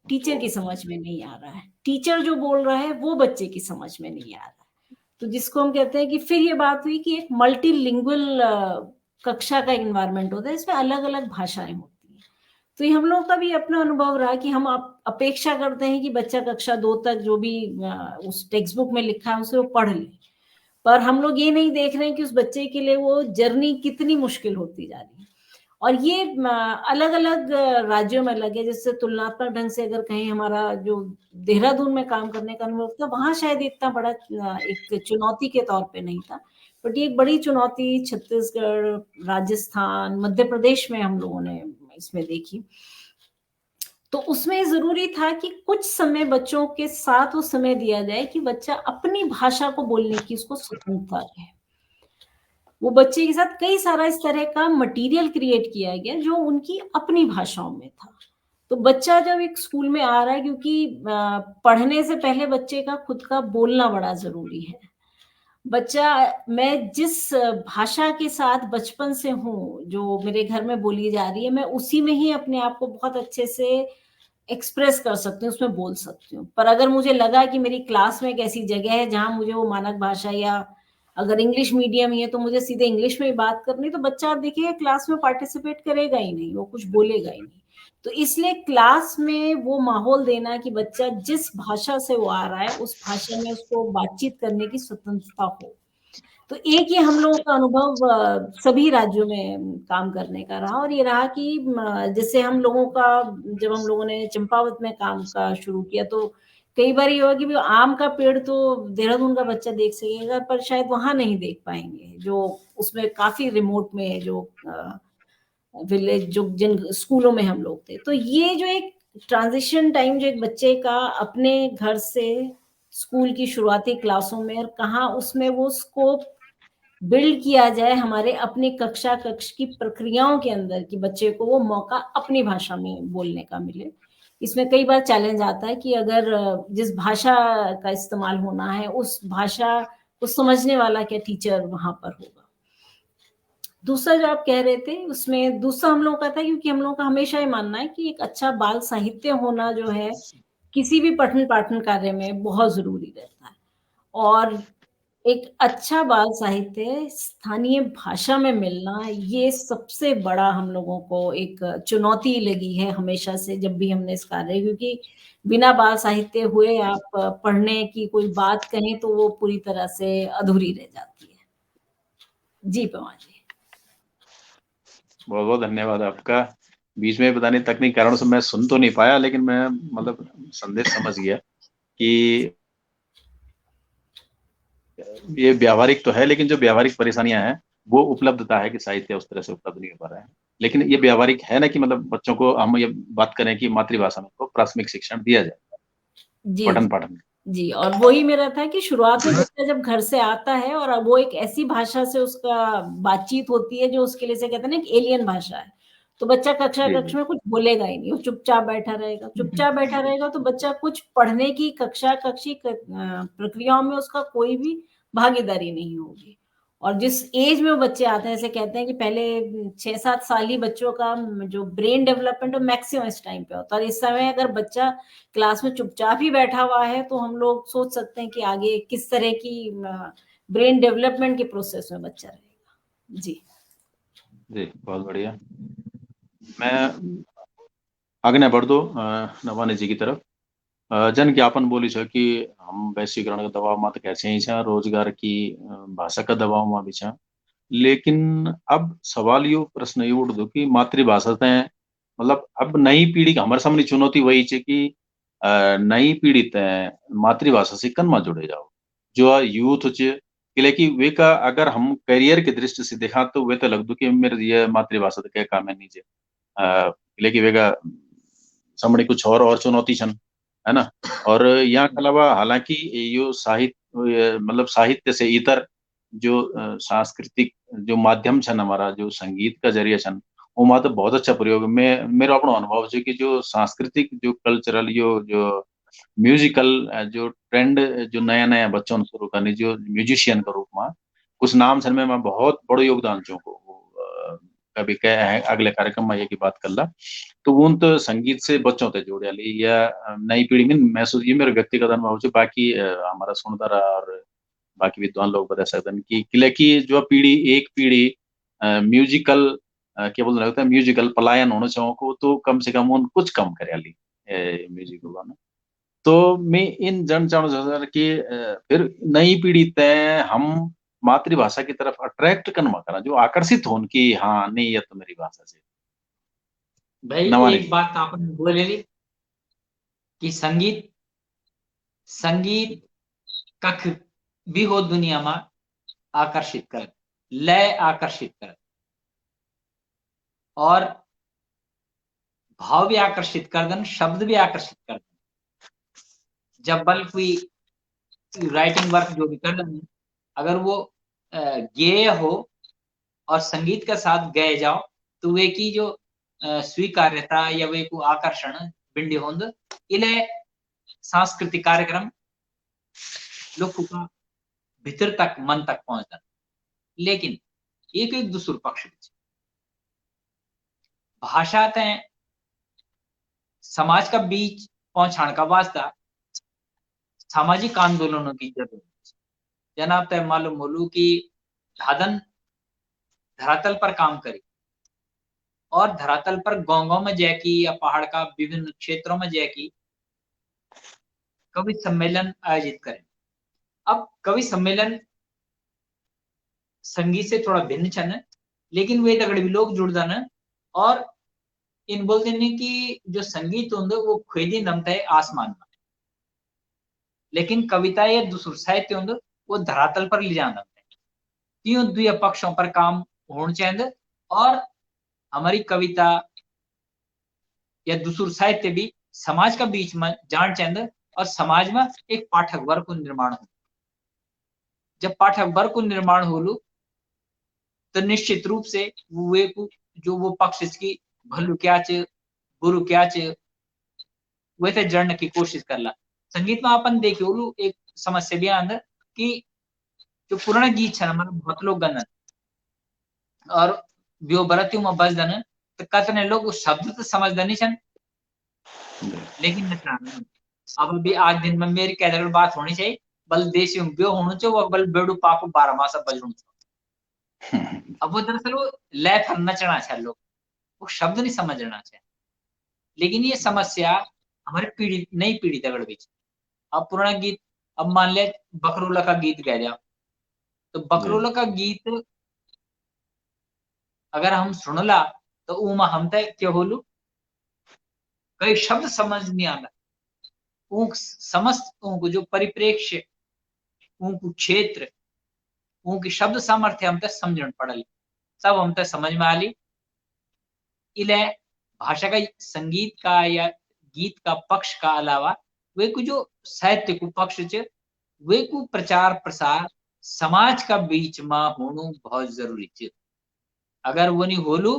टीचर की समझ में नहीं आ रहा है, टीचर जो बोल रहा है वो बच्चे की समझ में नहीं आ रहा है। तो जिसको हम कहते हैं कि फिर ये बात हुई कि एक मल्टीलिंगुअल कक्षा का इन्वायरमेंट होता है, इसमें अलग अलग भाषाएं होती हैं। तो ये हम लोगों का भी अपना अनुभव रहा कि हम अपेक्षा करते हैं कि बच्चा कक्षा 2 तक जो भी उस टेक्स्ट बुक में लिखा है उसे वो पढ़ ले, पर हम लोग ये नहीं देख रहे हैं कि उस बच्चे के लिए वो जर्नी कितनी मुश्किल होती जा रही है। और ये अलग अलग राज्यों में अलग है। जैसे तुलनात्मक ढंग से अगर कहें हमारा जो देहरादून में काम करने का अनुभव था वहां शायद इतना बड़ा एक चुनौती के तौर पे नहीं था, बट ये एक बड़ी चुनौती छत्तीसगढ़, राजस्थान, मध्य प्रदेश में हम लोगों ने इसमें देखी। तो उसमें जरूरी था कि कुछ समय बच्चों के साथ वो समय दिया जाए कि बच्चा अपनी भाषा को बोलने की उसको स्वतंत्रता रहे। वो बच्चे के साथ कई सारा इस तरह का मटेरियल क्रिएट किया गया जो उनकी अपनी भाषाओं में था। तो बच्चा जब एक स्कूल में आ रहा है क्योंकि पढ़ने से पहले बच्चे का खुद का बोलना बड़ा जरूरी है। बच्चा मैं जिस भाषा के साथ बचपन से हूँ जो मेरे घर में बोली जा रही है मैं उसी में ही अपने आप को बहुत अच्छे से एक्सप्रेस कर सकती हूँ, उसमें बोल सकती हूँ। पर अगर मुझे लगा कि मेरी क्लास में एक ऐसी जगह है जहां मुझे वो मानक भाषा या अगर इंग्लिश मीडियम ही है तो मुझे सीधे इंग्लिश में ही बात करनी, तो बच्चा आप देखिए क्लास में पार्टिसिपेट करेगा ही नहीं, वो कुछ बोलेगा ही नहीं। तो इसलिए क्लास में वो माहौल देना कि बच्चा जिस भाषा से वो आ रहा है उस भाषा में उसको बातचीत करने की स्वतंत्रता हो। तो एक ये हम लोगों का अनुभव सभी राज्यों में काम करने का रहा। और ये रहा कि जैसे हम लोगों का जब हम लोगों ने चंपावत में काम का शुरू किया तो कई बार ये हुआ कि आम का पेड़ तो देहरादून का बच्चा देख सकेगा पर शायद वहां नहीं देख पाएंगे, जो उसमें काफी रिमोट में जो विलेज जो जिन स्कूलों में हम लोग थे। तो ये जो एक ट्रांजिशन टाइम जो एक बच्चे का अपने घर से स्कूल की शुरुआती क्लासों में और कहाँ उसमें वो स्कोप बिल्ड किया जाए हमारे अपने कक्ष की प्रक्रियाओं के अंदर कि बच्चे को वो मौका अपनी भाषा में बोलने का मिले। इसमें कई बार चैलेंज आता है कि अगर जिस भाषा का इस्तेमाल होना है उस भाषा को समझने वाला क्या टीचर वहां पर होगा। दूसरा जो आप कह रहे थे उसमें दूसरा हम लोगों का था क्योंकि हम लोगों का हमेशा ये मानना है कि एक अच्छा बाल साहित्य होना जो है किसी भी पठन पाठन कार्य में बहुत जरूरी रहता है। और एक अच्छा बाल साहित्य स्थानीय भाषा में मिलना ये सबसे बड़ा हम लोगों को एक चुनौती लगी है हमेशा से जब भी हमने इस कार्य, क्योंकि बिना बाल साहित्य हुए आप पढ़ने की कोई बात कहें तो वो पूरी तरह से अधूरी रह जाती है। जी पवन जी बहुत बहुत धन्यवाद आपका। बीच में पता नहीं तकनीकी कारणों से मैं सुन तो नहीं पाया लेकिन मैं मतलब संदेश समझ गया कि ये व्यावहारिक तो है लेकिन जो व्यावहारिक परेशानियां हैं वो उपलब्धता है कि साहित्य उस तरह से उपलब्ध नहीं हो पा रहा है। लेकिन ये व्यावहारिक है ना कि मतलब बच्चों को हम ये बात करें कि मातृभाषा में उनको प्राथमिक शिक्षण दिया जाए, जी, पठन पाठन। जी, और वही मेरा था कि शुरुआत में बच्चा जब घर से आता है और अब वो एक ऐसी भाषा से उसका बातचीत होती है जो उसके लिए, से कहते हैं ना, एक एलियन भाषा है। तो बच्चा कक्षा जी, कक्ष जी। में कुछ बोलेगा ही नहीं, वो चुपचाप बैठा रहेगा। चुपचाप बैठा रहेगा तो बच्चा कुछ पढ़ने की प्रक्रियाओं में उसका कोई भी भागीदारी नहीं होगी। और जिस एज में वो बच्चे आते हैं, ऐसे कहते हैं कि पहले 6-7 साल ही बच्चों का जो ब्रेन डेवलपमेंट है मैक्सिमम इस टाइम पे होता है, और इस समय अगर बच्चा क्लास में चुपचाप ही बैठा हुआ है तो हम लोग सोच सकते हैं कि आगे किस तरह की ब्रेन डेवलपमेंट के प्रोसेस में बच्चा रहेगा। जी जी, बहुत बढ़िया। मैं आगे बढ़ दो नवानी जी की तरफ। जन ज्ञापन बोली छ कि हम वैश्वीकरण का दबाव में तो कैसे ही छा, रोजगार की भाषा का दबाव में भी छा। लेकिन अब सवाल यो प्रश्न ये उठ दो कि मातृभाषा ते मतलब अब नई पीढ़ी का हमारे सामने चुनौती वही है कि नई पीढ़ी ते मातृभाषा से कन में जुड़े जाओ। जो यूथ च कि वे का अगर हम करियर की दृष्टि से देखा तो वे तो लगदो कि मेरे ये मातृभाषा तो क्या काम है नहीं लेकिन वे का सामने कुछ और चुनौती छन, है ना? और यहाँ के अलावा हालाँकि यो मतलब साहित्य से इतर जो सांस्कृतिक जो माध्यम छन हमारा जो संगीत का ज़रिया छन, उमा तो बहुत अच्छा प्रयोग में मेरो अपनो अनुभव है कि जो सांस्कृतिक जो कल्चरल यो जो म्यूजिकल जो ट्रेंड जो नया-नया बच्चों ने शुरू करनी जो म्यूजिशियन के रूप में, कुछ नाम छन में बहुत बड़ो योगदान चो को कभी कह है अगले कार्यक्रम में ये की बात कर ला। तो उन तो संगीत से बच्चों ते जोड़े ली या नई पीढ़ी में महसूस ये मेरा व्यक्तिगत अनुभव है बाकी हमारा सुनता रहा और बाकी विद्वान लोग बता सकते हैं कि किले की जो पीढ़ी एक पीढ़ी म्यूजिकल क्या बोल रहे हैं म्यूजिकल पलायन होना चाहो को तो कम से कम उन कुछ कम करे ली म्यूजिक वाला। तो मैं इन जन चाहूँ चाहता कि फिर नई पीढ़ी तय हम मातृभाषा की तरफ अट्रैक्ट करना करा जो आकर्षित हो कि हाँ नहीं ये तो मेरी भाषा से भाई नवानी एक जी। बात आपने बोलेली कि संगीत संगीत कख भी हो दुनिया में आकर्षित कर, लय आकर्षित कर और भाव भी आकर्षित कर देन, शब्द भी आकर्षित कर देन। जब बल कोई राइटिंग वर्क जो भी कर देन, अगर वो गेय हो और संगीत के साथ गए जाओ तो वे की जो स्वीकार्यता या वे को आकर्षण बिंडी होंद इले सांस्कृतिक कार्यक्रम लोगों का भीतर तक मन तक पहुंचता। लेकिन एक एक दूसर पक्ष भाषा ते समाज का बीच पहुंचाने का वास्ता सामाजिक आंदोलनों की जरूरत है। जनाब तय मालूम बोलू कि धादन धरातल पर काम करी और धरातल पर गांव में जैकी या पहाड़ का विभिन्न क्षेत्रों में जैकी कवि सम्मेलन आयोजित करें। अब कवि सम्मेलन संगीत से थोड़ा भिन्न छन, लेकिन वे तगड़े भी लोग जुड़ जान और इन बोलते नहीं कि जो संगीत होंगे वो खुदी नमता है आसमान में, लेकिन कविता या दूसर साहित्य होंगे वो धरातल पर ले जाना है। तीनों द्विय पक्षों पर काम होना चाहिए और हमारी कविता या दूसर साहित्य भी समाज का बीच में जान चाहिए और समाज में एक पाठक वर्ग को निर्माण हो। जब पाठक वर्ग को निर्माण हो तो निश्चित रूप से वे जो वो पक्ष की भलू क्या च बुरु क्या च वैसे जड़ने की कोशिश करला। संगीत में अपन देखे एक समस्या भी अंदर कि जो पुराना गीत है हमारे बहुत लोग गन और व्यो बरतियों में बज दन तो कतने लोग उस शब्द तो समझते नहीं छन, लेकिन अब भी आज दिन में मेरी कह बात होनी चाहिए बल देसी ब्यो होना चाहिए वो बल बेड़ू पापू 12 मासा बजणु। अब वो दरअसल वो लय पर नचना चाहिए, लोग वो शब्द नहीं समझना चाहिए। लेकिन ये समस्या हमारे पीढ़ी नई पीढ़ी तक बीच। अब पुराना गीत अब मान ले बकरूला का गीत गा दिया तो बकरूला का गीत अगर हम सुनला तो उमा हम तय क्या बोलू कई शब्द समझ नहीं आता। समस्त जो परिप्रेक्ष्य क्षेत्र उनकी शब्द सामर्थ्य हमते समझण पड़ली, सब हमते समझ में आली। इले भाषा का संगीत का या गीत का पक्ष का अलावा वे को जो साहित्य को पक्ष च वे को प्रचार प्रसार समाज का बीच में होना बहुत जरूरी च। अगर वो नहीं होलू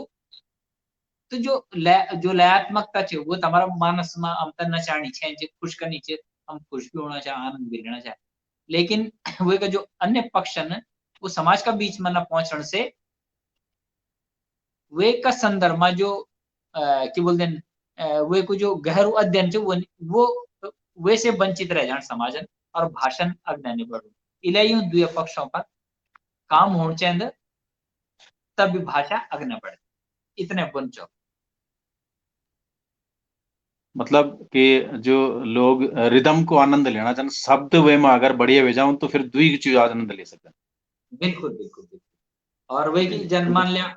तो जो लयात्मकता च वो तुम्हारा मानस में हमते नचानी छे, खुश करनी छे, हम खुश भी होना चाहे, आनंद भी लेना चाहे, लेकिन वे का जो अन्य पक्ष है वो समाज का बीच में न पहुंचने से वे का संदर्भ में जो क्या बोलते हैं वे को जो गहरो अध्ययन च वो वे से वंचित रह जान समाजन और भाषण अग्नि नहीं बढ़। इले यूं द्वि पक्षों पर काम होना चाहिए तब भी भाषा अग्नि बढ़े, इतने बुनचो। मतलब कि जो लोग रिदम को आनंद लेना चाहते, शब्द वे में अगर बढ़िया हो जाऊं तो फिर दुई चीज आनंद ले सकते हैं। बिल्कुल बिल्कुल बिल्कुल। और वे की जन मान लिया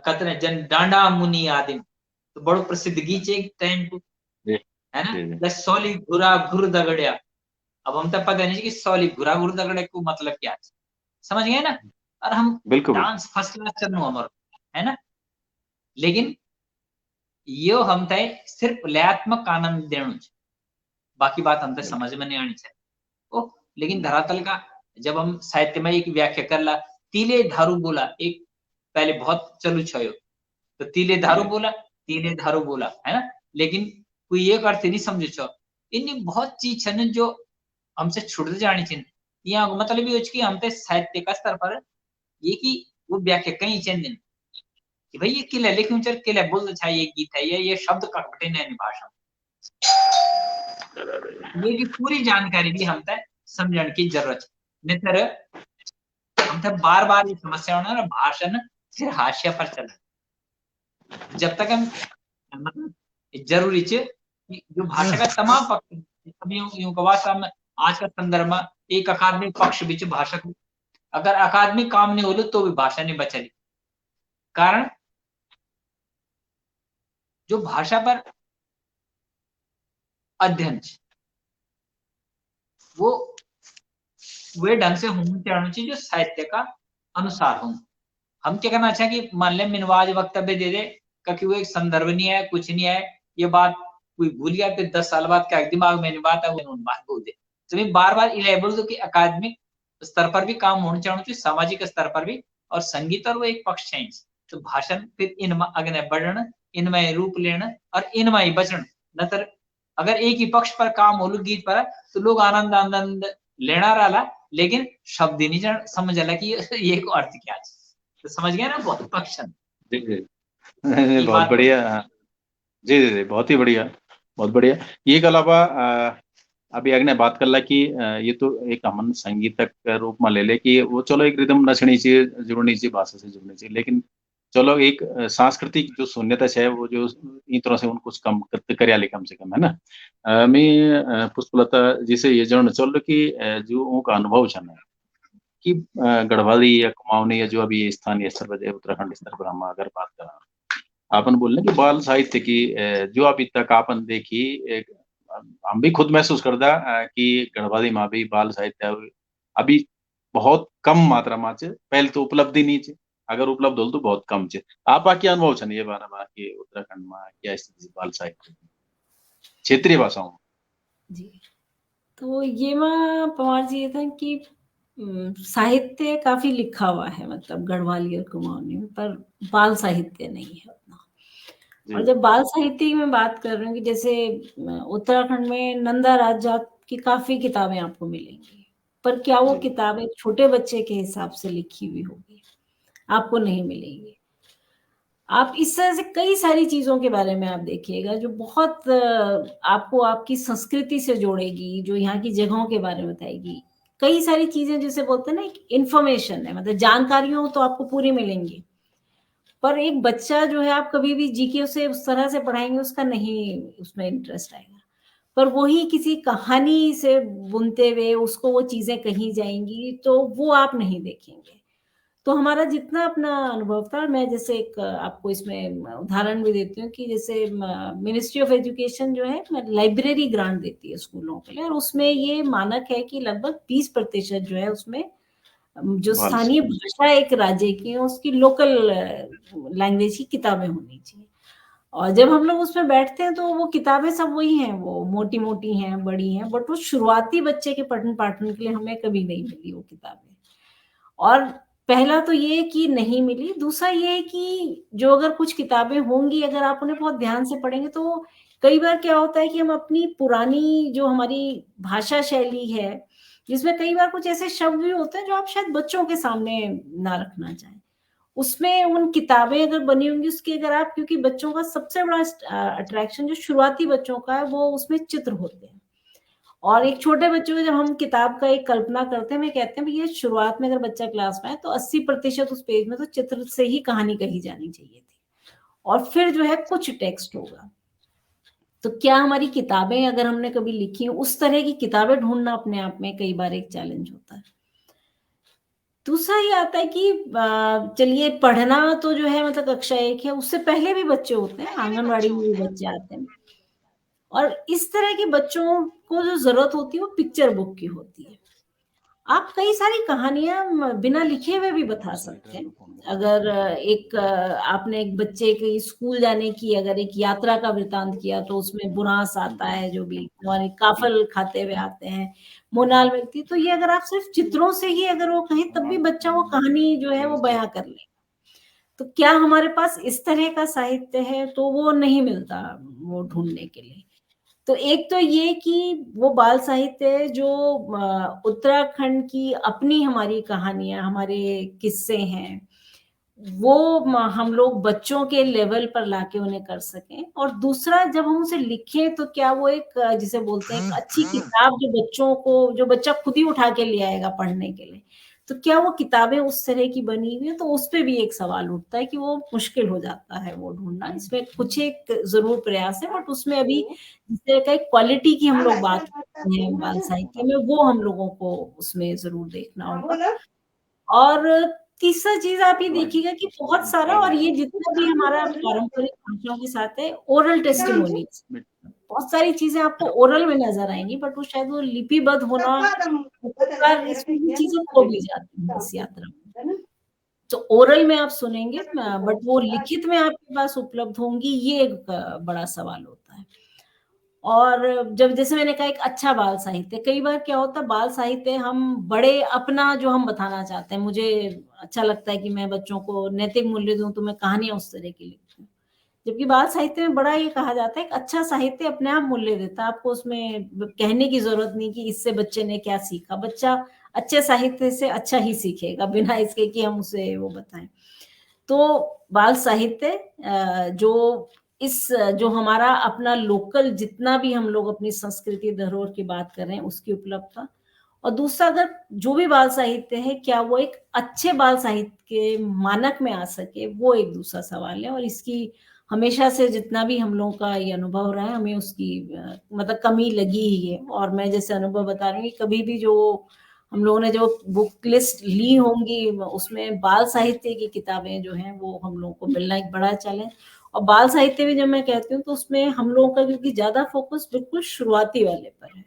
कतने जन डांडा मुनि आदिम तो बड़ो प्रसिद्ध गीत एक टाइम को है ना, ले सोली घुरा घुर दगड़िया। अब हम तक पता नहीं कि सोली घुरा घुर दगड़े को मतलब क्या है, समझ गए ना। और हम बिल्कुल डांस फर्स्ट क्लास चलनो हमारो है ना, लेकिन यो हम तय सिर्फ लयात्मक आनंद देणु छ, बाकी बात हम तय समझ में नहीं आनी चाहिए। ओ लेकिन धरातल का जब हम साहित्य में एक व्याख्या करला, तीले धारू बोला एक पहले बहुत चलू छयो, तो तीले धारू बोला है ना, लेकिन कोई एक अर्थ नहीं समझे छो। इन बहुत चीज छन जो हमसे छुट जानी चाहिए। यहाँ मतलब ये कि हम साहित्य का स्तर पर ये कि वो व्याख्या कहीं चेंज कि भाई ये किले लेकिन चल किले बोल अच्छा ये गीत है ये शब्द का घटे नहीं भाषा, ये की पूरी जानकारी भी हम तक समझने की जरूरत है। नितर हम तक बार बार ये समस्या होना ना भाषण फिर हाशिया पर चला। जब तक हम मतलब जरूरी है कि जो भाषा का तमाम पक्ष यूं का वास्तव में आज का संदर्भ में एक अकादमिक पक्ष बीच भाषा को अगर अकादमिक काम नहीं हो तो भी भाषा नहीं बचेगी। कारण जो भाषा पर अध्ययन वो वे ढंग से होना चाहिए जो साहित्य का अनुसार हो। हम क्या करना चाहें कि मान ले मिनवाज वक्तव्य दे दे क्योंकि वो एक संदर्भ नहीं है कुछ नहीं है, ये बात कोई भूल गया फिर 10 साल बाद क्या दिमाग में नहीं बात है वो बात बोल दे। तो मैं बार बार इलेबल दो कि अकादमिक स्तर पर भी काम होना चाहिए, सामाजिक स्तर पर भी, और संगीत और वो एक पक्ष चाहिए। तो भाषण फिर इनमें अग्नि बढ़न, इनमें रूप लेना और इनमें ही बचन। नतर अगर एक ही पक्ष पर काम हो गीत पर तो लोग आनंद आनंद लेना रहा लेकिन शब्द ही नहीं समझ आला कि ये को अर्थ क्या है। तो समझ गया ना बहुत पक्ष जी जी बहुत बढ़िया। जी जी जी बहुत ही बढ़िया, बहुत बढ़िया। ये के अलावा अभी अगने बात कर ला कि ये तो एक हमन संगीतक रूप में ले ले कि वो चलो एक रिदम नचनी चाहिए, जुड़नी चाहिए, भाषा से जुड़नी चाहिए, लेकिन चलो एक सांस्कृतिक जो शून्यता है वो जो इन तरह से उनको कम कर कम से कम है ना। मैं पुष्पलता जी से ये जानना चल कि जो उनका अनुभव है कि गढ़वाली या कुमाऊनी या जो अभी स्थानीय स्तर पर उत्तराखंड स्तर पर हम अगर बात करें, आपन बोलने की बाल साहित्य की जो अभी तक आपन देखी हम भी खुद महसूस करदा कि गढ़वाली में भी बाल साहित्य अभी बहुत कम मात्रा में पहले तो उपलब्धि नहीं चे, अगर उपलब्ध हो तो बहुत कम चे। आपका क्या अनुभव छन ये बारे में कि उत्तराखंड में क्या स्थिति बाल साहित्य क्षेत्रीय भाषाओं में? जी तो ये मैं पवार जी ये था कि साहित्य काफी लिखा हुआ है मतलब गढ़वाली और कुमाऊनी में, पर बाल साहित्य नहीं है उतना। और जब बाल साहित्य की मैं बात कर रही हूँ कि जैसे उत्तराखंड में नंदा राजात की काफी किताबें आपको मिलेंगी, पर क्या वो किताबें छोटे बच्चे के हिसाब से लिखी हुई होगी आपको नहीं मिलेगी। आप इस तरह से कई सारी चीजों के बारे में आप देखिएगा जो बहुत आपको आपकी संस्कृति से जोड़ेगी, जो यहाँ की जगहों के बारे में बताएगी। कई सारी चीजें जैसे बोलते हैं ना इंफॉर्मेशन है, मतलब जानकारियों तो आपको पूरी मिलेंगी, पर एक बच्चा जो है आप कभी भी जीके उसे उस तरह से पढ़ाएंगे उसका नहीं उसमें इंटरेस्ट आएगा, पर वही किसी कहानी से बुनते हुए उसको वो चीजें कही जाएंगी तो वो आप नहीं देखेंगे। तो हमारा जितना अपना अनुभव था, मैं जैसे एक आपको इसमें उदाहरण भी देती हूँ कि जैसे मिनिस्ट्री ऑफ एजुकेशन जो है लाइब्रेरी ग्रांट देती है स्कूलों के लिए, और उसमें ये मानक है कि लगभग 20% जो है उसमें जो बाल स्थानीय भाषा एक राज्य की है उसकी लोकल लैंग्वेज की किताबें होनी चाहिए। और जब हम लोग उसमें बैठते हैं तो वो किताबें सब वही हैं, वो मोटी-मोटी हैं, बड़ी हैं, बट वो शुरुआती बच्चे के पठन-पाठन के लिए हमें कभी नहीं मिली वो किताबें। और पहला तो ये कि नहीं मिली, दूसरा ये है कि जो अगर कुछ किताबें होंगी, अगर आप उन्हें बहुत ध्यान से पढ़ेंगे तो कई बार क्या होता है कि हम अपनी पुरानी जो हमारी भाषा शैली है, जिसमें कई बार कुछ ऐसे शब्द भी होते हैं जो आप शायद बच्चों के सामने ना रखना चाहें। उसमें उन किताबें अगर बनी होंगी उसकी अगर आप, क्योंकि बच्चों का सबसे बड़ा अट्रैक्शन जो शुरुआती बच्चों का है वो उसमें चित्र होते हैं। और एक छोटे बच्चों को जब हम किताब का एक कल्पना करते हैं, हमें कहते हैं भैया शुरुआत में अगर बच्चा क्लास में है तो 80% उस पेज में तो चित्र से ही कहानी कही जानी चाहिए थी, और फिर जो है कुछ टेक्स्ट होगा। तो क्या हमारी किताबें अगर हमने कभी लिखी, उस तरह की किताबें ढूंढना अपने आप में कई बार एक चैलेंज होता है। दूसरा ये आता है कि चलिए पढ़ना तो जो है मतलब कक्षा 1 है, उससे पहले भी बच्चे होते हैं, आंगनवाड़ी में भी बच्चे आते हैं। और इस तरह के बच्चों को जो ज़रूरत होती है वो पिक्चर बुक की होती है। आप कई सारी कहानियाँ बिना लिखे हुए भी बता सकते हैं। अगर आपने एक बच्चे के स्कूल जाने की अगर एक यात्रा का वृत्तांत किया तो उसमें बुरांस आता है, जो भी हमारे काफ़ल खाते हुए आते हैं, मोनाल मिलती है, तो ये अगर आप सिर्फ़ चित्रों से ही अगर वो कहें तब भी बच्चा वो कहानी जो है वो बयाँ कर लेगा। तो क्या हमारे पास इस तरह का साहित्य है? तो वो नहीं मिलता वो ढूँढने के लिए। तो एक तो ये कि वो बाल साहित्य है जो उत्तराखंड की अपनी हमारी कहानियाँ, हमारे किस्से हैं, वो हम लोग बच्चों के लेवल पर लाके उन्हें कर सकें। और दूसरा जब हम उसे लिखें तो क्या वो एक जिसे बोलते हैं एक अच्छी किताब जो बच्चा खुद ही उठा के ले आएगा पढ़ने के लिए, तो क्या वो किताबें उस तरह की बनी हुई हैं? तो उस पे भी एक सवाल उठता है कि वो मुश्किल हो जाता है वो ढूँढना। इसमें कुछ एक ज़रूर प्रयास है, बट उसमें अभी जिस तरह का एक क्वालिटी की हम लोग बात करते हैं बाल साहित्य में, वो हम लोगों को उसमें ज़रूर देखना होगा। और तीसरा चीज़ आप ये देखिएगा कि बहुत सारा, और ये जितना भी हमारा पारंपरिक भाषाओं के साथ है, ओरल टेस्टिमोनीज़, बहुत सारी चीज़ें आपको ओरल में नज़र आएँगी, बट वो शायद वो लिपिबद्ध होना, कई बार इसमें भी चीज़ें खो भी जाती हैं इस यात्रा में। तो ओरल में आप सुनेंगे बट वो लिखित में आपके पास उपलब्ध होंगी, ये एक बड़ा सवाल होता है। और जब जैसे मैंने कहा एक अच्छा बाल साहित्य, कई बार क्या होता है बाल साहित्य हम बड़े अपना जो हम बताना चाहते हैं, मुझे अच्छा लगता है कि मैं बच्चों को नैतिक मूल्य दूँ तो मैं कहानियाँ उस तरह की लिखती हूँ। जबकि बाल साहित्य में बड़ा ये कहा जाता है, एक अच्छा साहित्य अपने आप मूल्य देता है, आपको उसमें कहने की ज़रूरत नहीं कि इससे बच्चे ने क्या सीखा। बच्चा अच्छे साहित्य से अच्छा ही सीखेगा, बिना इसके कि हम उसे वो बताएँ। तो बाल साहित्य जो जो हमारा अपना लोकल जितना भी हम लोग अपनी संस्कृति धरोहर की बात कर रहे हैं उसकी उपलब्धता, और दूसरा अगर जो भी बाल साहित्य है क्या वो एक अच्छे बाल साहित्य के मानक में आ सके, वो एक दूसरा सवाल है। और इसकी हमेशा से जितना भी हम लोगों का ये अनुभव रहा है, हमें उसकी मतलब कमी लगी ही है। और मैं जैसे अनुभव बता रही हूँ कि कभी भी जो हम लोगों ने जो बुक लिस्ट ली होंगी उसमें बाल साहित्य की किताबें जो हैं वो हम लोगों को मिलना एक बड़ा चैलेंज। और बाल साहित्य भी जब मैं कहती हूँ तो उसमें हम लोगों का क्योंकि ज़्यादा फ़ोकस बिल्कुल शुरुआती वाले पर है।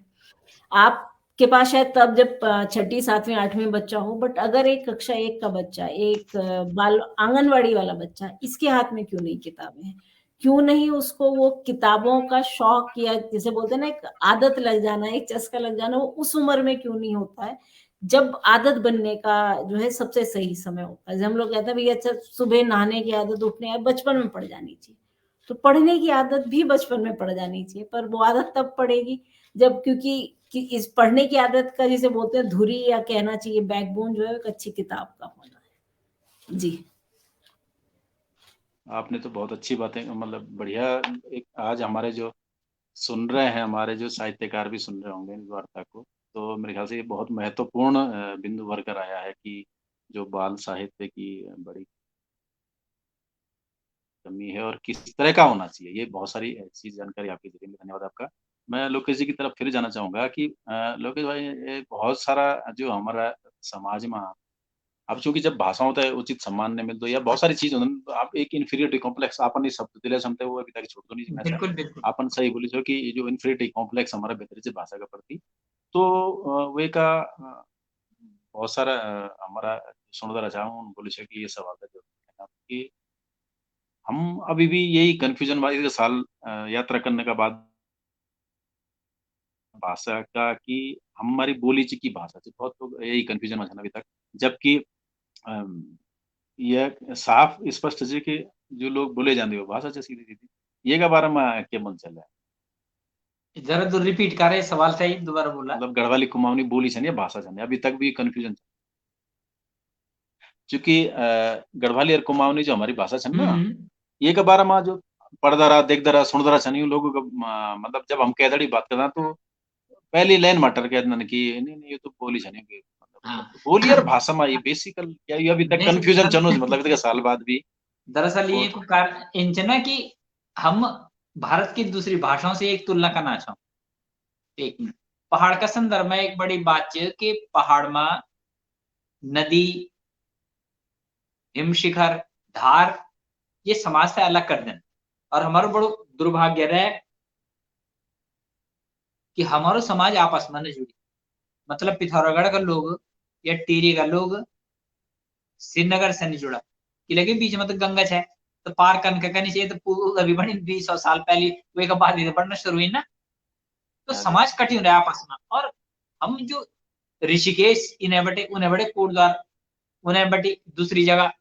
आपके पास शायद तब जब छठी, 7वीं, 8वीं बच्चा हो, बट अगर एक कक्षा 1 का बच्चा, एक बाल आंगनवाड़ी वाला बच्चा, इसके हाथ में क्यों नहीं किताबें हैं? क्यों नहीं उसको वो किताबों का शौक या जिसे बोलते हैं ना एक आदत लग जाना, एक चस्का लग जाना, वो उस उम्र में क्यों नहीं होता है? जब आदत बनने का जो है सबसे सही समय होता है। जब हम लोग कहते हैं भई अच्छा सुबह नहाने की आदत उठने बचपन में पड़ जानी चाहिए। तो पढ़ने की आदत भी बचपन में पड़ जानी चाहिए, पर वो आदत तब पड़ेगी जब क्योंकि कि इस पढ़ने की आदत का जिसे बोलते हैं धुरी या कहना चाहिए बैकबोन जो है एक अच्छी किताब का होना है। जी। आपने तो बहुत अच्छी बातें मतलब बढ़िया एक आज हमारे जो सुन रहे हैं, हमारे जो साहित्यकार भी सुन रहे होंगे इस वार्ता को, तो मेरे ख्याल से ये बहुत महत्वपूर्ण बिंदु भर कर आया है कि जो बाल साहित्य की बड़ी कमी है और किस तरह का होना चाहिए। ये बहुत सारी ऐसी जानकारी आपकी दी, धन्यवाद आपका। मैं लोकेश जी की तरफ फिर जाना चाहूँगा कि लोकेश भाई ये बहुत सारा जो हमारा समाज में अब चूंकि जब भाषा होता है उचित सम्मान नहीं मिलता या बहुत सारी चीज होती हैं, तो आप एक इन्फीरियरिटी कॉम्प्लेक्स आपन ये शब्द दिले समते वो अभी तक छोड़ दो नहीं सकना चाह बिल्कुल बिल्कुल आपन सही बोली जो कि ये जो इन्फीरियरिटी कॉम्प्लेक्स हमारा भीतर से भाषा के प्रति तो वे का बहुत सारा हमारा सुनता रहा हूँ बोली से कि ये सवाल है जो कि हम अभी भी यही कन्फ्यूजन वाली साल यात्रा करने के बाद भाषा का कि हमारी बोली ची की भाषा ची बहुत लोग यही कन्फ्यूजन में छन अभी तक जबकि अम, यह साफ स्पष्ट है कि जो लोग बोले जाते हो भाषा ची सीधी सीधी ये के बारे में क्या मन चल रहा है जरा तो रिपीट करे सवाल सही दोबारा बोला। मतलब गढ़वाली कुमाऊनी बोली छन या भाषा छन अभी तक भी कन्फ्यूजन क्योंकि गढ़वाली और कुमाऊनी जो हमारी भाषा छन ना ये के बारे में जो पढ़दा रहा देखदा रहा सुनदा रहा छन यूं लोगों का मतलब जब हम कहदड़ी बात करना तो पहली लाइन मटर कहते हैं कि नहीं नहीं ये तो बोली छन कि हाँ। मतलब बोली और भाषा में ये बेसिकल क्या ये अभी तक कन्फ्यूजन चनो मतलब इतने साल बाद भी दरअसल ये को कारण इंच ना कि हम भारत की दूसरी भाषाओं से एक तुलना करना चाहूँ एक मिनट पहाड़ का संदर्भ में एक बड़ी बात है कि पहाड़ में नदी हिमशिखर धार ये समाज से अलग कर देना और हमारा बड़ो दुर्भाग्य रहे कि हमारो समाज आपस में न जुड़ी मतलब पिथौरागढ़ का लोग या टिहरी का लोग श्रीनगर से नहीं जुड़ा कि लगे बीच में तो गंगा है तो पार करने का नहीं चाहिए तो अभी बड़ी 200 साल पहले वे का बाद बढ़ना शुरू हुई ना तो समाज कठिन रहा आपस में और हम जो ऋषिकेश इन्हें बटे उन्हें बड़े कोटद्वार उन्हें बटी दूसरी जगह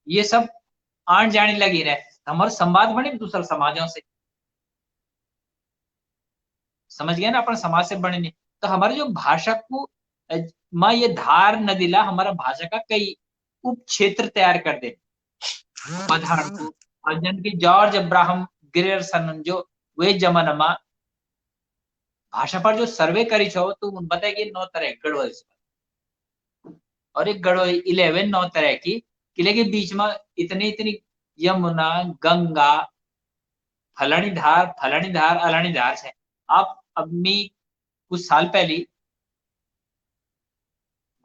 ये सब आन जाने लगी रहे हमारे संवाद बने दूसरे समाजों से समझ गया ना अपन समाज से बने नहीं तो हमारे जो भाषा को माँ ये धार नदीला हमारा भाषा का कई उप क्षेत्र तैयार कर दे उदाहरण को अर्जन की जॉर्ज अब्राहम ग्रेयरसन जो वे जमाना में भाषा पर जो सर्वे करी छो तो उन बताए कि 9 तरह गढ़वाल और एक गढ़वाल 11 9 तरह की किले के बीच में इतनी इतनी यमुना गंगा फलानी धार अलानी धार है आप अभी कुछ साल पहले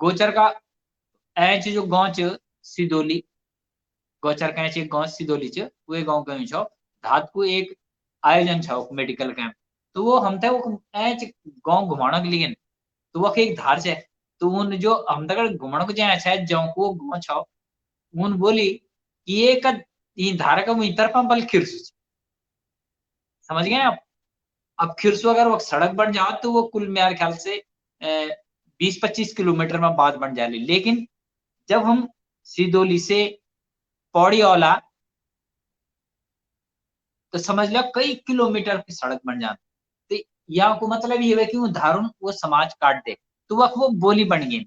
गोचर का ऐच जो गांव च सिदोली गोचर का ऐच गांव सिदोली च वे गांव गयो छो धात को एक आयोजन छो मेडिकल कैंप तो वो हम थे वो ऐच गांव घुमाने के लिए तो वो एक धार है तो उन जो हम तक घुमाने को जाए अच्छा जाऊं को गांव छो उन बोली कि ये का तीन धारा का वही तरफ बल खिरसु समझ गए आप अब खिरसु अगर वो सड़क बन जाओ तो वो कुल मेरे ख्याल से 20-25 किलोमीटर में बाद बन जाए लेकिन जब हम सिदोली से पौड़ी औला तो समझ लो कई किलोमीटर की सड़क बन जाती तो यहाँ को मतलब ये है कि वो धारुन वो समाज काट दे तो वो बोली बन गई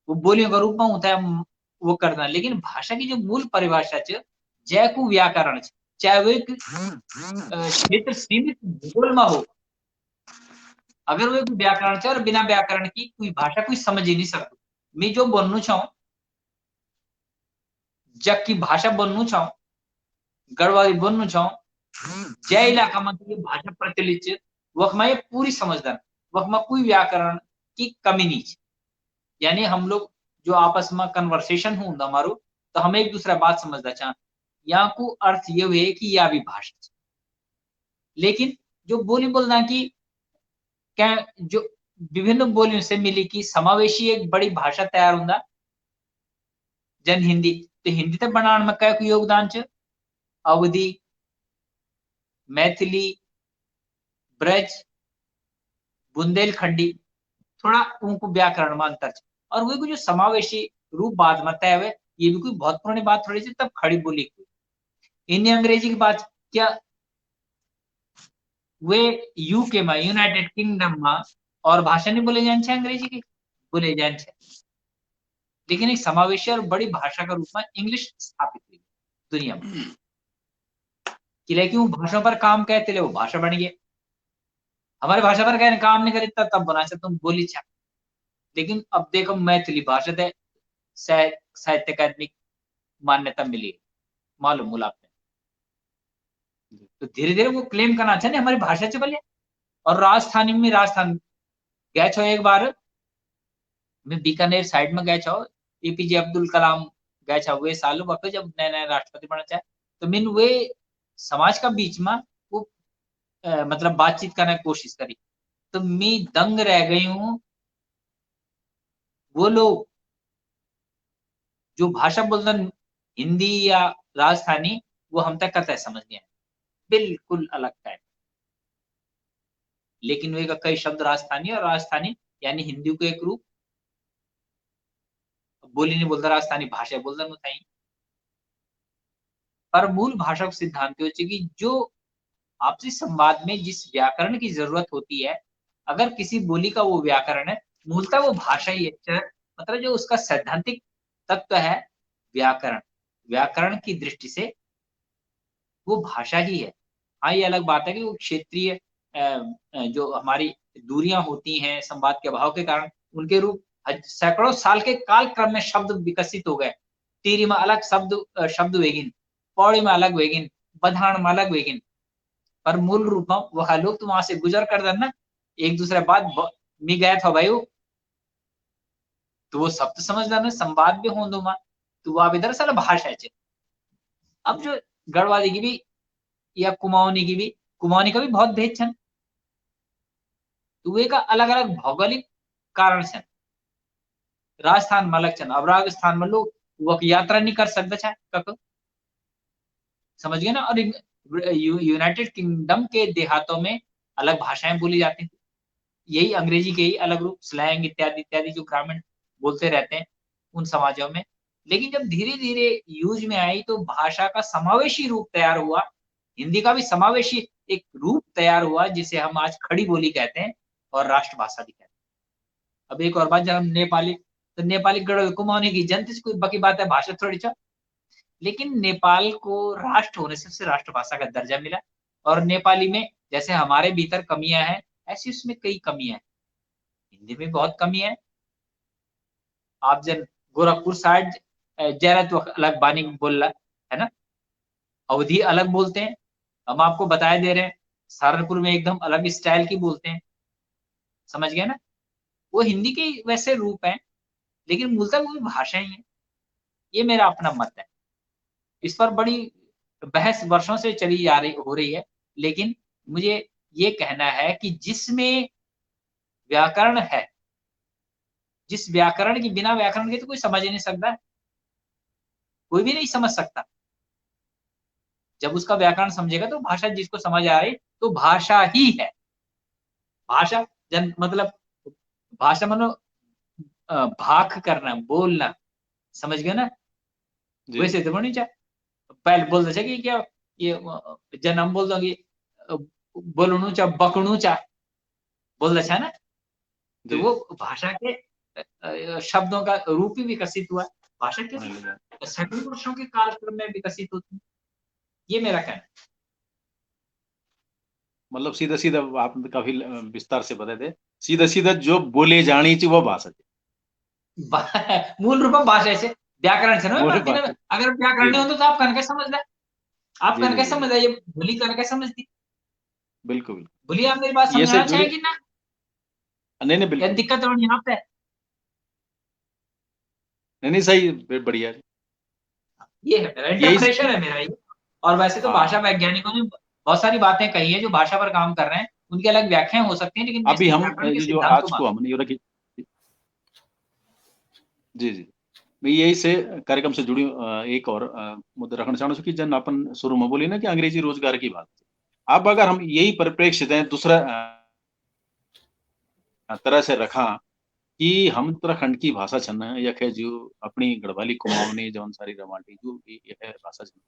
वो बोलियों का रूप में होता है वो करना लेकिन भाषा की जो मूल परिभाषा च जय को व्याकरण चाहे वो एक क्षेत्र सीमित भूगोल में हो अगर वो व्याकरण और बिना व्याकरण की कोई भाषा कोई समझ ही नहीं सकती मैं जो बोलना चाहूं जग की भाषा बोलना चाहूं गढ़वाली बोलना चाहूं जय इलाका में ये भाषा प्रचलित वह में ये पूरी समझदार वह में कोई व्याकरण की कमी नहीं यानी हम लोग जो आपस में कन्वर्सेशन हो हमारो तो हम एक दूसरा बात समझना चाह यहाँ को अर्थ ये हुए कि यह भी भाषा लेकिन जो बोली बोलना की क्या जो विभिन्न बोलियों से मिली की समावेशी एक बड़ी भाषा तैयार होगा जन हिंदी तो हिंदी तक बनाने में क्या योगदान च अवधि मैथिली ब्रज बुंदेलखंडी थोड़ा उनको व्याकरण में अंतर और वही को जो समावेशी रूप बाद में तय हुए ये भी कोई बहुत पुरानी बात थोड़ी सी तब खड़ी बोली इन्हें अंग्रेजी की बात क्या वे यूके में यूनाइटेड किंगडम में और भाषा नहीं बोले जान अंग्रेजी की बोले जान लेकिन एक समावेशी और बड़ी भाषा का रूप में इंग्लिश स्थापित हुई दुनिया में कि वो भाषा पर काम कहते वो भाषा बन गए हमारे भाषा पर कहने काम नहीं करी तब बना तुम बोली चाह लेकिन अब देखो मैथिली भाषा है साहित्य अकादमिक मान्यता मिली मालूम मुला आपने तो धीरे धीरे वो क्लेम करना चाहिए हमारी भाषा से बोले और राजस्थानी में राजस्थान गए छो एक बार, मैं बीकानेर साइड में गए छो, एपीजे अब्दुल कलाम गए छो वे साल वक्त जब नए नए राष्ट्रपति बना चाहे, तो मैंने वे समाज का बीच में वो मतलब बातचीत करने की कोशिश करी, तो मैं दंग रह गई हूँ। वो लोग जो भाषा बोलते हिंदी या राजस्थानी, वो हम तक कतई समझ गए, बिल्कुल अलग टाइप। लेकिन वे का कई शब्द राजस्थानी और राजस्थानी यानी हिंदी को एक रूप बोली नहीं बोलता, राजस्थानी भाषा बोलता नहीं। पर मूल भाषा को सिद्धांत हो कि जो आपसी संवाद में जिस व्याकरण की जरूरत होती है, अगर किसी बोली का वो व्याकरण है, मूलतः वो भाषा ही है, मतलब जो उसका सैद्धांतिक तत्व है व्याकरण, व्याकरण की दृष्टि से वो भाषा ही है। हाँ, ये अलग बात है कि वो क्षेत्रीय जो हमारी दूरियां होती हैं संवाद के अभाव के कारण, उनके रूप सैकड़ों साल के काल क्रम में शब्द विकसित हो गए। टिहरी में अलग शब्द वेगिन, पौड़ी में अलग वेगिन, बधान में अलग वेगिन, पर मूल रूप में वह लोग तो वहां से गुजर कर देना एक दूसरे बाद मी गए था भाई, तो वो शब्द समझ लेना, संवाद भी हो दो मां, तो वो इधर सारा भाषा है। अब जो गढ़वाली की भी या कुमाऊनी की भी, कुमाऊनी का भी बहुत भेद छन, तो वे का अलग अलग भौगोलिक कारण छन। राजस्थान में अलग छन, अब राजस्थान में लोग वो यात्रा नहीं कर सकते छे कक, समझ गए ना। और यूनाइटेड किंगडम के देहातों में अलग भाषाएं बोली जाती थी, यही अंग्रेजी के ही अलग रूप, स्लैंग इत्यादि इत्यादि जो ग्रामीण बोलते रहते हैं उन समाजों में। लेकिन जब धीरे धीरे यूज में आई तो भाषा का समावेशी रूप तैयार हुआ, हिंदी का भी समावेशी एक रूप तैयार हुआ जिसे हम आज खड़ी बोली कहते हैं और राष्ट्रभाषा भी कहते हैं। अब एक और बात, जब हम नेपाली, तो नेपाली गढ़ कुमाऊनी की जनता से कोई बाकी बात है, भाषा थोड़ी चा, लेकिन नेपाल को राष्ट्र होने से राष्ट्रभाषा का दर्जा मिला। और नेपाली में जैसे हमारे भीतर कमियां हैं, ऐसी उसमें कई कमियां हैं, हिंदी में बहुत कमी है। आप जन गोरखपुर साइड जरा तो अलग बानी बोल रहा है ना, अवधि अलग बोलते हैं, हम आपको बताए दे रहे हैं, सहारनपुर में एकदम अलग स्टाइल की बोलते हैं, समझ गए ना। वो हिंदी के वैसे रूप हैं, लेकिन मूलतः वो भाषा ही है। ये मेरा अपना मत है, इस पर बड़ी बहस वर्षों से चली जा रही हो रही है, लेकिन मुझे ये कहना है कि जिसमें व्याकरण है, जिस व्याकरण की, बिना व्याकरण के तो कोई समझ ही नहीं सकता, कोई भी नहीं समझ सकता। जब उसका व्याकरण समझेगा तो भाषा जिसको समझ आ रही तो भाषा ही है। भाषा जन मतलब भाषा मनो भाख करना, बोलना, समझ गए ना। वैसे तो नहीं चाहे पहले बोल दे कि क्या ये जन हम बोल दोगे बोलणू चा बकणू चा बोल दे ना, तो वो भाषा के शब्दों का रूप ही विकसित हुआ। भाषा के सैकड़ों वर्षों के कालक्रम में विकसित होती है, ये मेरा कहना है। मतलब सीधा सीधा आप काफी विस्तार से बताए थे, सीधा सीधा जो बोले जानी चाहिए वो भाषा मूल रूप में भाषा से व्याकरण से ना, अगर व्याकरण नहीं होता तो आप कनके समझ ले, आप कनके समझ ले, ये बोली कनके समझती। बिल्कुल बोलिए, आप मेरी बात समझना चाहेंगे ना? नहीं बिल्कुल, दिक्कत और यहाँ पे नहीं सही, बढ़िया, ये है मेरा इंटरप्रिटेशन है मेरा ये। और वैसे तो भाषा वैज्ञानिकों ने बहुत सारी बातें कही है जो भाषा पर काम कर रहे हैं, उनकी अलग व्याख्याएं हो सकती हैं, लेकिन अभी हम जो आज को हमने ये रखी, जी मैं यही से कार्यक्रम से जुड़ी एक और मुद्दा रखना चाहूँ कि जन अपन शुरू में बोली ना कि अंग्रेजी रोजगार की बात, अब अगर हम यही परिप्रेक्ष्य दें दूसरा तरह से रखा कि हम उत्तराखंड की भाषा छन या जो अपनी गढ़वाली कुमाऊनी जौन सारी रवाटी जो है भाषा छन,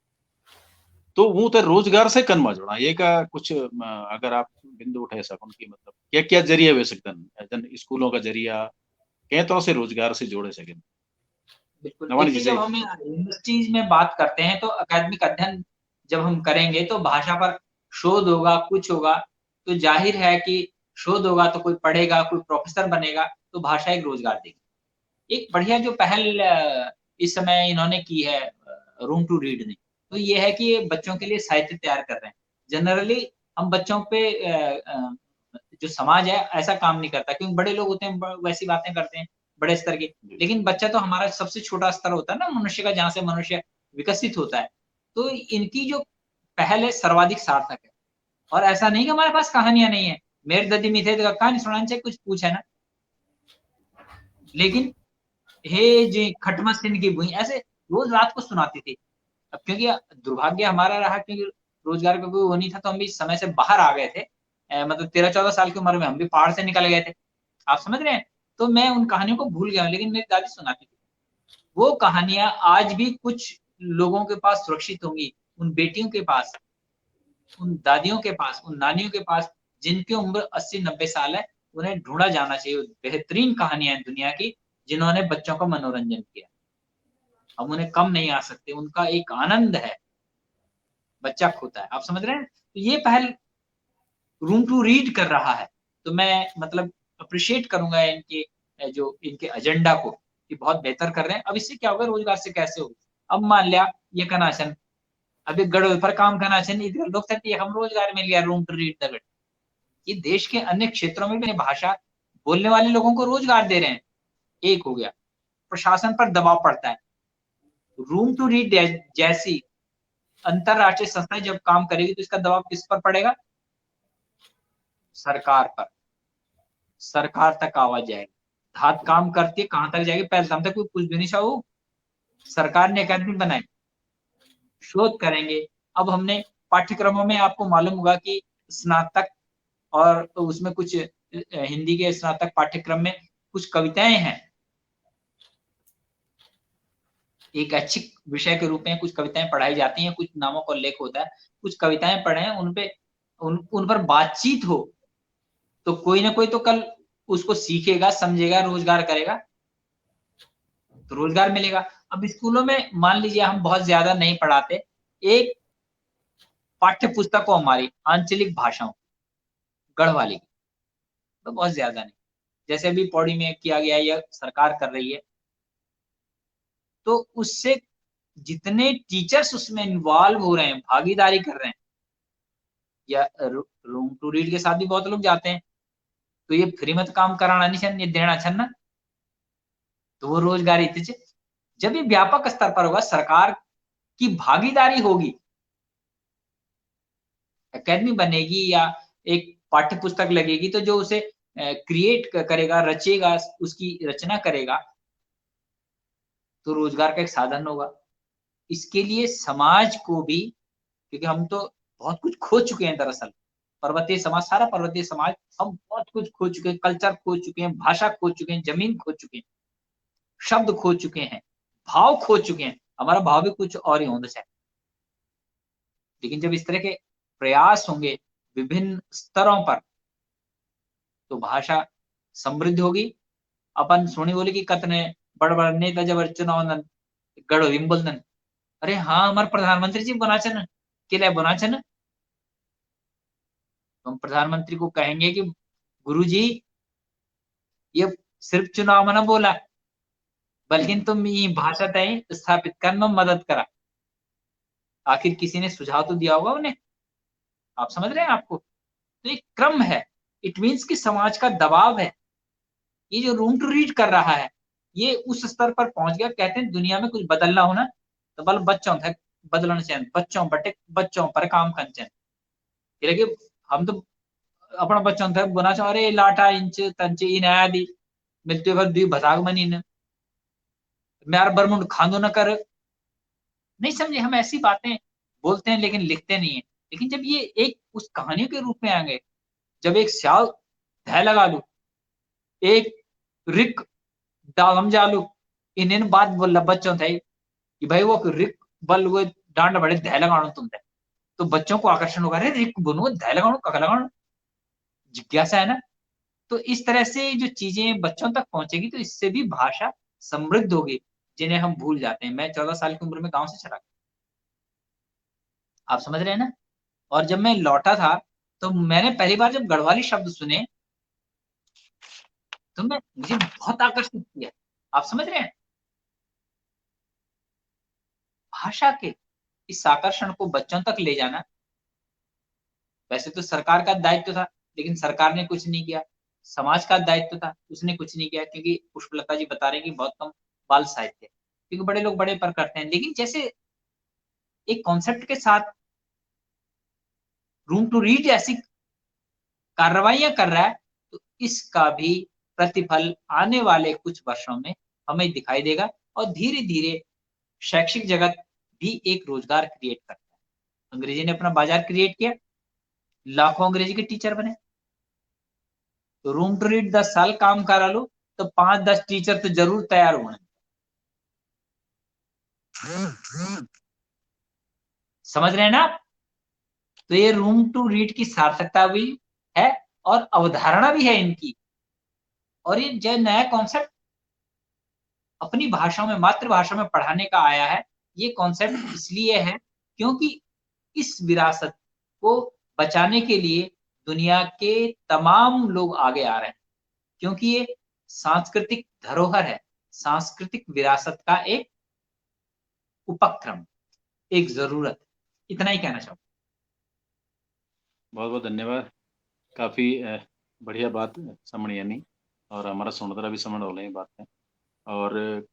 तो वो तो रोजगार से कन जोड़ा ये का कुछ अगर आप बिंदु उठा सको कि मतलब क्या क्या जरिया वे सकते स्कूलों का जरिया कई तरह से रोजगार से जोड़े सके। बिल्कुल, देखिए जब हम यूनिवर्सिटीज में बात करते हैं तो अकादमिक अध्ययन जब हम करेंगे तो भाषा पर शोध होगा, कुछ होगा, तो जाहिर है कि शोध होगा तो कोई पढ़ेगा, कोई प्रोफेसर बनेगा, तो भाषा एक रोजगार देगी। एक बढ़िया जो पहल इस समय इन्होंने की है रूम टू रीड ने, तो ये है कि ये बच्चों के लिए साहित्य तैयार कर रहे हैं। जनरली हम बच्चों पे जो समाज है ऐसा काम नहीं करता, क्योंकि बड़े लोग होते हैं वैसी बातें करते हैं बड़े स्तर की, लेकिन बच्चा तो हमारा सबसे छोटा स्तर होता है ना मनुष्य का, जहाँ से मनुष्य विकसित होता है। तो इनकी जो पहल है सर्वाधिक सार्थक है। और ऐसा नहीं कि हमारे पास कहानियां नहीं है, मेरे ददी मिथे तो कहानी सुनाने चाहिए, कुछ पूछे ना, लेकिन हे जे खटमल सिंह की भूमि ऐसे रोज रात को सुनाती थी। अब क्योंकि दुर्भाग्य हमारा रहा, क्योंकि रोजगार का कोई वो नहीं था, तो हम भी समय से बाहर आ गए थे। मतलब 13-14 साल की उम्र में हम भी पहाड़ से निकल गए थे, आप समझ रहे हैं। तो मैं उन कहानियों को भूल गया हूँ, लेकिन मेरी दादी सुनाती थी। वो कहानियां आज भी कुछ लोगों के पास सुरक्षित होंगी, उन बेटियों के पास, उन दादियों के पास, उन नानियों के पास, जिनकी उम्र 80-90 साल है। उन्हें ढूंढा जाना चाहिए। बेहतरीन कहानियां हैं दुनिया की, जिन्होंने बच्चों का मनोरंजन किया। हम उन्हें कम नहीं आ सकते, उनका एक आनंद है, बच्चा खोता है, आप समझ रहे हैं। तो ये पहल रूम टू रीड कर रहा है, तो मैं मतलब अप्रिशिएट करूंगा इनके जो इनके एजेंडा को, कि बहुत बेहतर कर रहे हैं। अब इससे क्या होगा, रोजगार से कैसे होगा। अब मान लिया ये कनाशन, अभी गढ़ पर काम कनाशन लोग कहते हैं हम रोजगार मिल गया, रूम टू रीड द गढ़। ये देश के अन्य क्षेत्रों में भी भाषा बोलने वाले लोगों को रोजगार दे रहे हैं। एक हो गया, प्रशासन पर दबाव पड़ता है। रूम टू रीड जैसी अंतरराष्ट्रीय संस्थाएं जब काम करेगी, तो इसका दबाव किस पर पड़ेगा, सरकार पर। सरकार तक आवाज जाएगी, हाथ काम करती है, कहां तक जाएगी, पहले हम तक कोई कुछ भी नहीं चाहू। सरकार ने अकादमी बनाई, शोध करेंगे। अब हमने पाठ्यक्रमों में, आपको मालूम होगा कि स्नातक और उसमें कुछ हिंदी के स्नातक पाठ्यक्रम में कुछ कविताएं हैं, एक ऐच्छिक विषय के रूप में कुछ कविताएं पढ़ाई जाती हैं, कुछ नामों का उल्लेख होता है, कुछ कविताएं पढ़े, उन पर बातचीत हो, तो कोई ना कोई तो कल उसको सीखेगा, समझेगा, रोजगार करेगा, तो रोजगार मिलेगा। अब स्कूलों में मान लीजिए हम बहुत ज्यादा नहीं पढ़ाते, एक पाठ्य पुस्तक को हमारी आंचलिक भाषाओं गढ़वाली की, तो बहुत ज्यादा नहीं, जैसे अभी पौड़ी में किया गया, यह सरकार कर रही है। तो उससे जितने टीचर्स उसमें इन्वॉल्व हो रहे हैं, भागीदारी कर रहे हैं, या रूम टू रीड के साथ भी बहुत लोग जाते हैं, तो ये फ्री में काम कराना नहीं छन, ये देना छन ना, तो वो रोजगारी थी। जब ये व्यापक स्तर पर होगा, सरकार की भागीदारी होगी, एकेडमी बनेगी या एक पाठ्य पुस्तक लगेगी, तो जो उसे क्रिएट करेगा, रचेगा, उसकी रचना करेगा, तो रोजगार का एक साधन होगा। इसके लिए समाज को भी, क्योंकि हम तो बहुत कुछ खो चुके हैं दरअसल, पर्वतीय समाज, सारा पर्वतीय समाज, हम बहुत कुछ खो चुके हैं, कल्चर खो चुके हैं, भाषा खो चुके हैं, जमीन खो चुके हैं, शब्द खो चुके हैं, भाव खो चुके हैं। हमारा भाव भी कुछ और ही होना चाहिए। लेकिन जब इस तरह के प्रयास होंगे विभिन्न स्तरों पर, तो भाषा समृद्ध होगी। अपन सोनी बोले कि कतने बड़ बड़ नेता जब चुनाव गढ़ विम्बलदन, अरे हाँ हमारे प्रधानमंत्री जी बना चन, किले बना चन। तो हम प्रधानमंत्री को कहेंगे कि गुरुजी, ये सिर्फ चुनाव में ना बोला, बल्कि तुम ये भाषा तय स्थापित करने में मदद करा। आखिर किसी ने सुझाव तो दिया होगा उन्हें, आप समझ रहे हैं आपको। तो एक क्रम है, इट मीन्स कि समाज का दबाव है। ये जो रूम टू रीड कर रहा है, ये उस स्तर पर पहुंच गया। कहते हैं दुनिया में कुछ बदलना हो ना, तो बल बच्चों तक बदलना चाहिए, बच्चों बटे बच्चों पर काम करना चाहिए। हम तो अपना बच्चों तक बना चाह, अरे लाटा इंच तंच इन आया दी मिलते वक्त दी भसाग मनी न म्यार बरमुंड खांदो न कर। नहीं समझे, हम ऐसी बातें बोलते हैं लेकिन लिखते नहीं है। लेकिन जब ये एक उस कहानी के रूप में आ गए, जब एक स्याल धै लगा लू, एक रिक डालम जालू, इन्हें बात बोल बच्चों थे कि भाई वो रिक बल वो डांड बड़े धै लगाणो तुम थे, तो बच्चों को आकर्षण होगा, अरे रिक बनो धै लगाणो कख लगाणो, जिज्ञासा है ना। तो इस तरह से जो चीजें बच्चों तक पहुंचेगी, तो इससे भी भाषा समृद्ध होगी, जिन्हें हम भूल जाते हैं। मैं 14 साल की उम्र में गांव से चला गया, आप समझ रहे हैं ना। और जब मैं लौटा था, तो मैंने पहली बार जब गढ़वाली शब्द सुने, तो मुझे बहुत आकर्षित किया, आप समझ रहे हैं। भाषा के इस आकर्षण को बच्चों तक ले जाना, वैसे तो सरकार का दायित्व था, लेकिन सरकार ने कुछ नहीं किया। समाज का दायित्व था, उसने कुछ नहीं किया, क्योंकि पुष्पलता जी बता रहे हैं कि बहुत कम बाल साहित्य, क्योंकि बड़े लोग बड़े पर करते हैं। लेकिन जैसे एक कॉन्सेप्ट के साथ रूम टू रीड ऐसी कार्रवाइयां कर रहा है, तो इसका भी प्रतिफल आने वाले कुछ वर्षों में हमें दिखाई देगा, और धीरे-धीरे शैक्षिक जगत भी एक रोजगार क्रिएट करता है। अंग्रेजी ने अपना बाजार क्रिएट किया, लाखों अंग्रेजी के टीचर बने। तो रूम टू रीड 10 साल काम करा लो, तो 5-10 टीचर तो जरूर तैयार हुए। समझ रहे हैं ना आप? तो ये रूम टू रीड की सार्थकता भी है और अवधारणा भी है इनकी। और ये जो नया कॉन्सेप्ट अपनी भाषा में, मातृभाषा में पढ़ाने का आया है, ये कॉन्सेप्ट इसलिए है क्योंकि इस विरासत को बचाने के लिए दुनिया के तमाम लोग आगे आ रहे हैं, क्योंकि ये सांस्कृतिक धरोहर है, सांस्कृतिक विरासत का एक उपक्रम, एक जरूरत। इतना ही कहना चाहूंगा। बहुत बहुत धन्यवाद। काफ़ी बढ़िया बात समझ यानी, और हमारा सुनतरा भी समझ हो रही बात है। और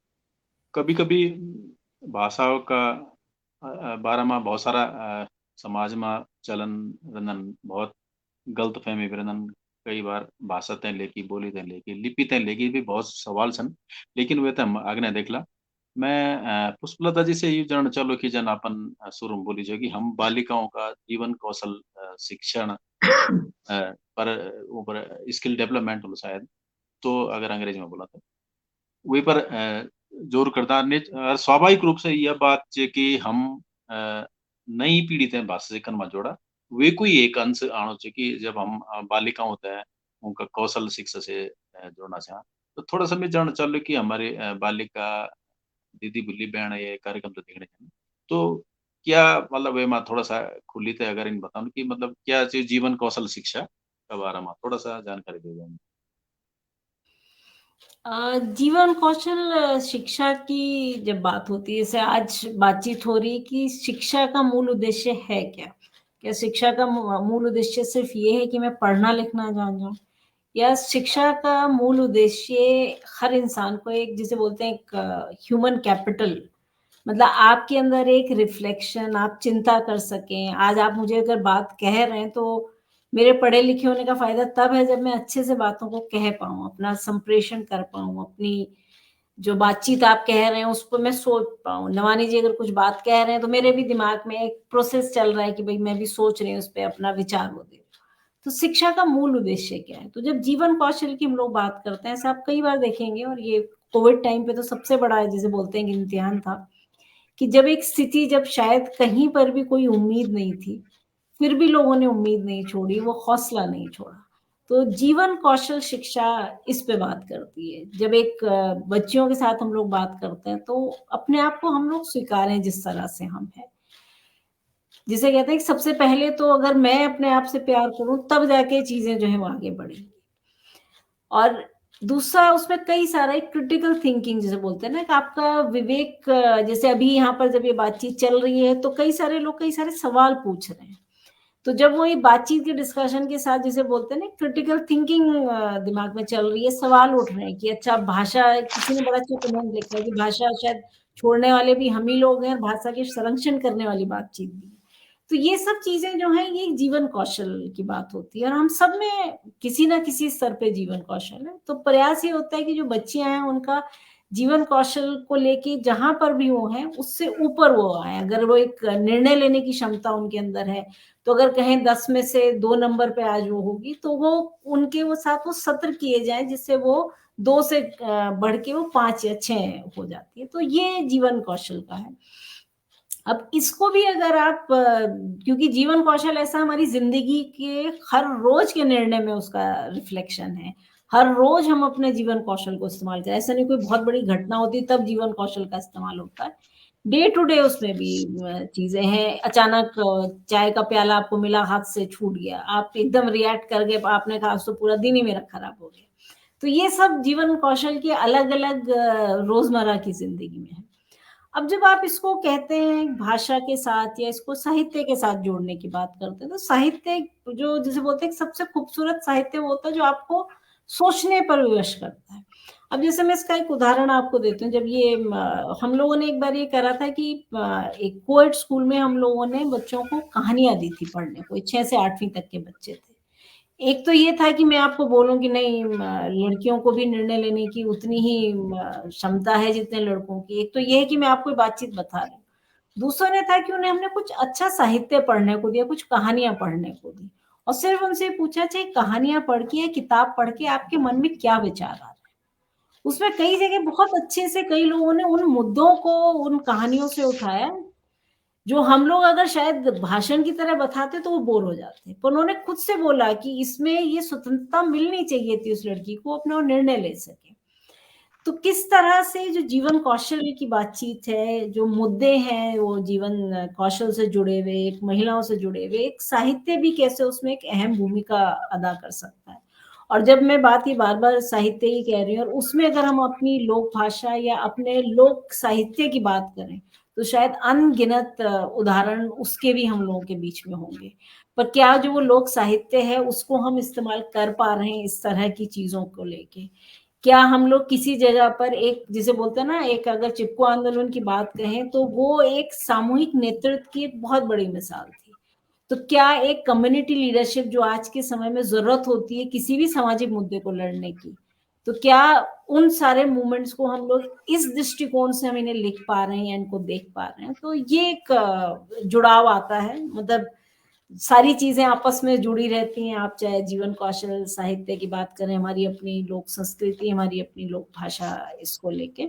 कभी कभी भाषाओं का बारे में बहुत सारा समाज में चलन रंदन, बहुत गलत फहमी भी रंदन। कई बार भाषा तय लेकी, बोली तय लेकी, लिपि तय लेकी भी बहुत सवाल सन, लेकिन वे तो हम आगे देखला। मैं पुष्पलता जी से ये जानना चाहूँ कि जन अपन शुरू में बोली जो कि हम बालिकाओं का जीवन कौशल शिक्षण पर ऊपर स्किल डेवलपमेंट हो शायद, तो अगर अंग्रेजी में बोला तो वही पर जोर करता ने स्वाभाविक रूप से यह बात जे कि हम नई पीढ़ी ते भाषा सीखन में जोड़ा, वे कोई एक अंश आनो चाहिए कि जब हम बालिकाओं होता है उनका कौशल शिक्षा से जोड़ना चाह, तो थोड़ा सा मैं जानना चाहूँ कि हमारे बालिका दीदी बुल्ली बहन ये कार्यक्रम तो देखने चाहिए, तो क्या मतलब वे में थोड़ा सा खुली थे अगर इन बताऊं कि मतलब क्या चीज जीवन कौशल शिक्षा के बारे में थोड़ा सा जानकारी दे दें। जीवन कौशल शिक्षा की जब बात होती है, जैसे आज बातचीत हो रही है कि शिक्षा का मूल उद्देश्य है क्या? क्या शिक्षा का मूल उद्देश्य सिर्फ ये है कि मैं पढ़ना लिखना जान जाऊं, या शिक्षा का मूल उद्देश्य हर इंसान को एक, जिसे बोलते हैं एक ह्यूमन कैपिटल, मतलब आपके अंदर एक रिफ्लेक्शन, आप चिंता कर सकें। आज आप मुझे अगर बात कह रहे हैं, तो मेरे पढ़े लिखे होने का फायदा तब है जब मैं अच्छे से बातों को कह पाऊँ, अपना संप्रेषण कर पाऊँ, अपनी जो बातचीत आप कह रहे हैं उस पर मैं सोच पाऊँ। नवानी जी अगर कुछ बात कह रहे हैं तो मेरे भी दिमाग में एक प्रोसेस चल रहा है कि भाई मैं भी सोच रही हूँ, उस पर अपना विचार हो दे। तो शिक्षा का मूल उद्देश्य क्या है? तो जब जीवन कौशल की हम लोग बात करते हैं, ऐसा आप कई बार देखेंगे, और ये कोविड टाइम पे तो सबसे बड़ा है, जिसे बोलते हैं कि इम्तिहान था, कि जब एक स्थिति, जब शायद कहीं पर भी कोई उम्मीद नहीं थी, फिर भी लोगों ने उम्मीद नहीं छोड़ी, वो हौसला नहीं छोड़ा। तो जीवन कौशल शिक्षा इस पे बात करती है। जब एक बच्चियों के साथ हम लोग बात करते हैं, तो अपने आप को हम लोग स्वीकारें जिस तरह से हम हैं। जिसे कहते हैं कि सबसे पहले तो अगर मैं अपने आप से प्यार करूं, तब जाके चीजें जो है वो आगे बढ़ेंगी। और दूसरा, उसमें कई सारा एक क्रिटिकल थिंकिंग जिसे बोलते हैं ना, कि आपका विवेक, जैसे अभी यहाँ पर जब ये बातचीत चल रही है, तो कई सारे लोग कई सारे सवाल पूछ रहे हैं। तो जब वो ये बातचीत के डिस्कशन के साथ, जिसे बोलते हैं ना, क्रिटिकल थिंकिंग दिमाग में चल रही है, सवाल उठ रहे हैं कि अच्छा भाषा, किसी ने बड़ा अच्छा कमेंट लिखा है कि भाषा शायद छोड़ने वाले भी हम ही लोग हैं, और भाषा के संरक्षण करने वाली बातचीत भी। तो ये सब चीजें जो हैं, ये जीवन कौशल की बात होती है, और हम सब में किसी ना किसी स्तर पे जीवन कौशल है। तो प्रयास ये होता है कि जो बच्चियां हैं उनका जीवन कौशल को लेके जहां पर भी वो है, उससे ऊपर वो आए। अगर वो एक निर्णय लेने की क्षमता उनके अंदर है, तो अगर कहें 10 में से 2 नंबर पे आज वो होगी, तो वो उनके वो साथ वो सत्र किए जाए, जिससे वो 2 से बढ़ के वो 5 या 6 हो जाती है। तो ये जीवन कौशल का है। अब इसको भी अगर आप, क्योंकि जीवन कौशल ऐसा हमारी जिंदगी के हर रोज के निर्णय में उसका रिफ्लेक्शन है। हर रोज हम अपने जीवन कौशल को इस्तेमाल करें, ऐसा नहीं कोई बहुत बड़ी घटना होती तब जीवन कौशल का इस्तेमाल होता है। डे टू डे उसमें भी चीजें हैं। अचानक चाय का प्याला आपको मिला, हाथ से छूट गया, आप एकदम रिएक्ट करके आपने कहा तो पूरा दिन ही मेरा खराब हो गया। तो ये सब जीवन कौशल के अलग अलग रोजमर्रा की जिंदगी में है। अब जब आप इसको कहते हैं भाषा के साथ या इसको साहित्य के साथ जोड़ने की बात करते हैं, तो साहित्य जो जिसे बोलते हैं सबसे खूबसूरत साहित्य वो होता है जो आपको सोचने पर विवश करता है। अब जैसे मैं इसका एक उदाहरण आपको देती हूँ, जब ये हम लोगों ने एक बार ये करा था कि एक कोएड स्कूल में हम लोगों ने बच्चों को कहानियां दी थी पढ़ने को, 6 से 8वीं तक के बच्चे थे। एक तो ये था कि मैं आपको बोलूं कि नहीं लड़कियों को भी निर्णय लेने की उतनी ही क्षमता है जितने लड़कों की। एक तो ये है कि मैं आपको बातचीत बता रही हूँ। दूसरा ने था कि उन्हें हमने कुछ अच्छा साहित्य पढ़ने को दिया, कुछ कहानियां पढ़ने को दी, और सिर्फ उनसे पूछा चाहे कहानियां पढ़ के या किताब पढ़ के आपके मन में क्या विचार आ रहा है। उसमें कई जगह बहुत अच्छे से कई लोगों ने उन मुद्दों को उन कहानियों से उठाया जो हम लोग अगर शायद भाषण की तरह बताते तो वो बोर हो जाते, पर उन्होंने खुद से बोला कि इसमें ये स्वतंत्रता मिलनी चाहिए थी उस लड़की को अपना निर्णय ले सके। तो किस तरह से जो जीवन कौशल की बातचीत है, जो मुद्दे हैं वो जीवन कौशल से जुड़े हुए, एक महिलाओं से जुड़े हुए, एक साहित्य भी कैसे उसमें एक अहम भूमिका अदा कर सकता है। और जब मैं बात ये बार-बार साहित्य ही कह रही हूँ और उसमें अगर हम अपनी लोक भाषा या अपने लोक साहित्य की बात करें, तो शायद अनगिनत उदाहरण उसके भी हम लोगों के बीच में होंगे। पर क्या जो वो लोक साहित्य है उसको हम इस्तेमाल कर पा रहे हैं इस तरह की चीज़ों को लेके? क्या हम लोग किसी जगह पर एक जिसे बोलते हैं ना, एक अगर चिपको आंदोलन की बात कहें तो वो एक सामूहिक नेतृत्व की एक बहुत बड़ी मिसाल थी। तो क्या एक कम्युनिटी लीडरशिप जो आज के समय में जरूरत होती है किसी भी सामाजिक मुद्दे को लड़ने की, तो क्या उन सारे मूवमेंट्स को हम लोग इस दृष्टिकोण से हम इन्हें लिख पा रहे हैं या इनको देख पा रहे हैं? तो ये एक जुड़ाव आता है, मतलब सारी चीजें आपस में जुड़ी रहती हैं। आप चाहे जीवन कौशल साहित्य की बात करें, हमारी अपनी लोक संस्कृति, हमारी अपनी लोक भाषा, इसको लेके।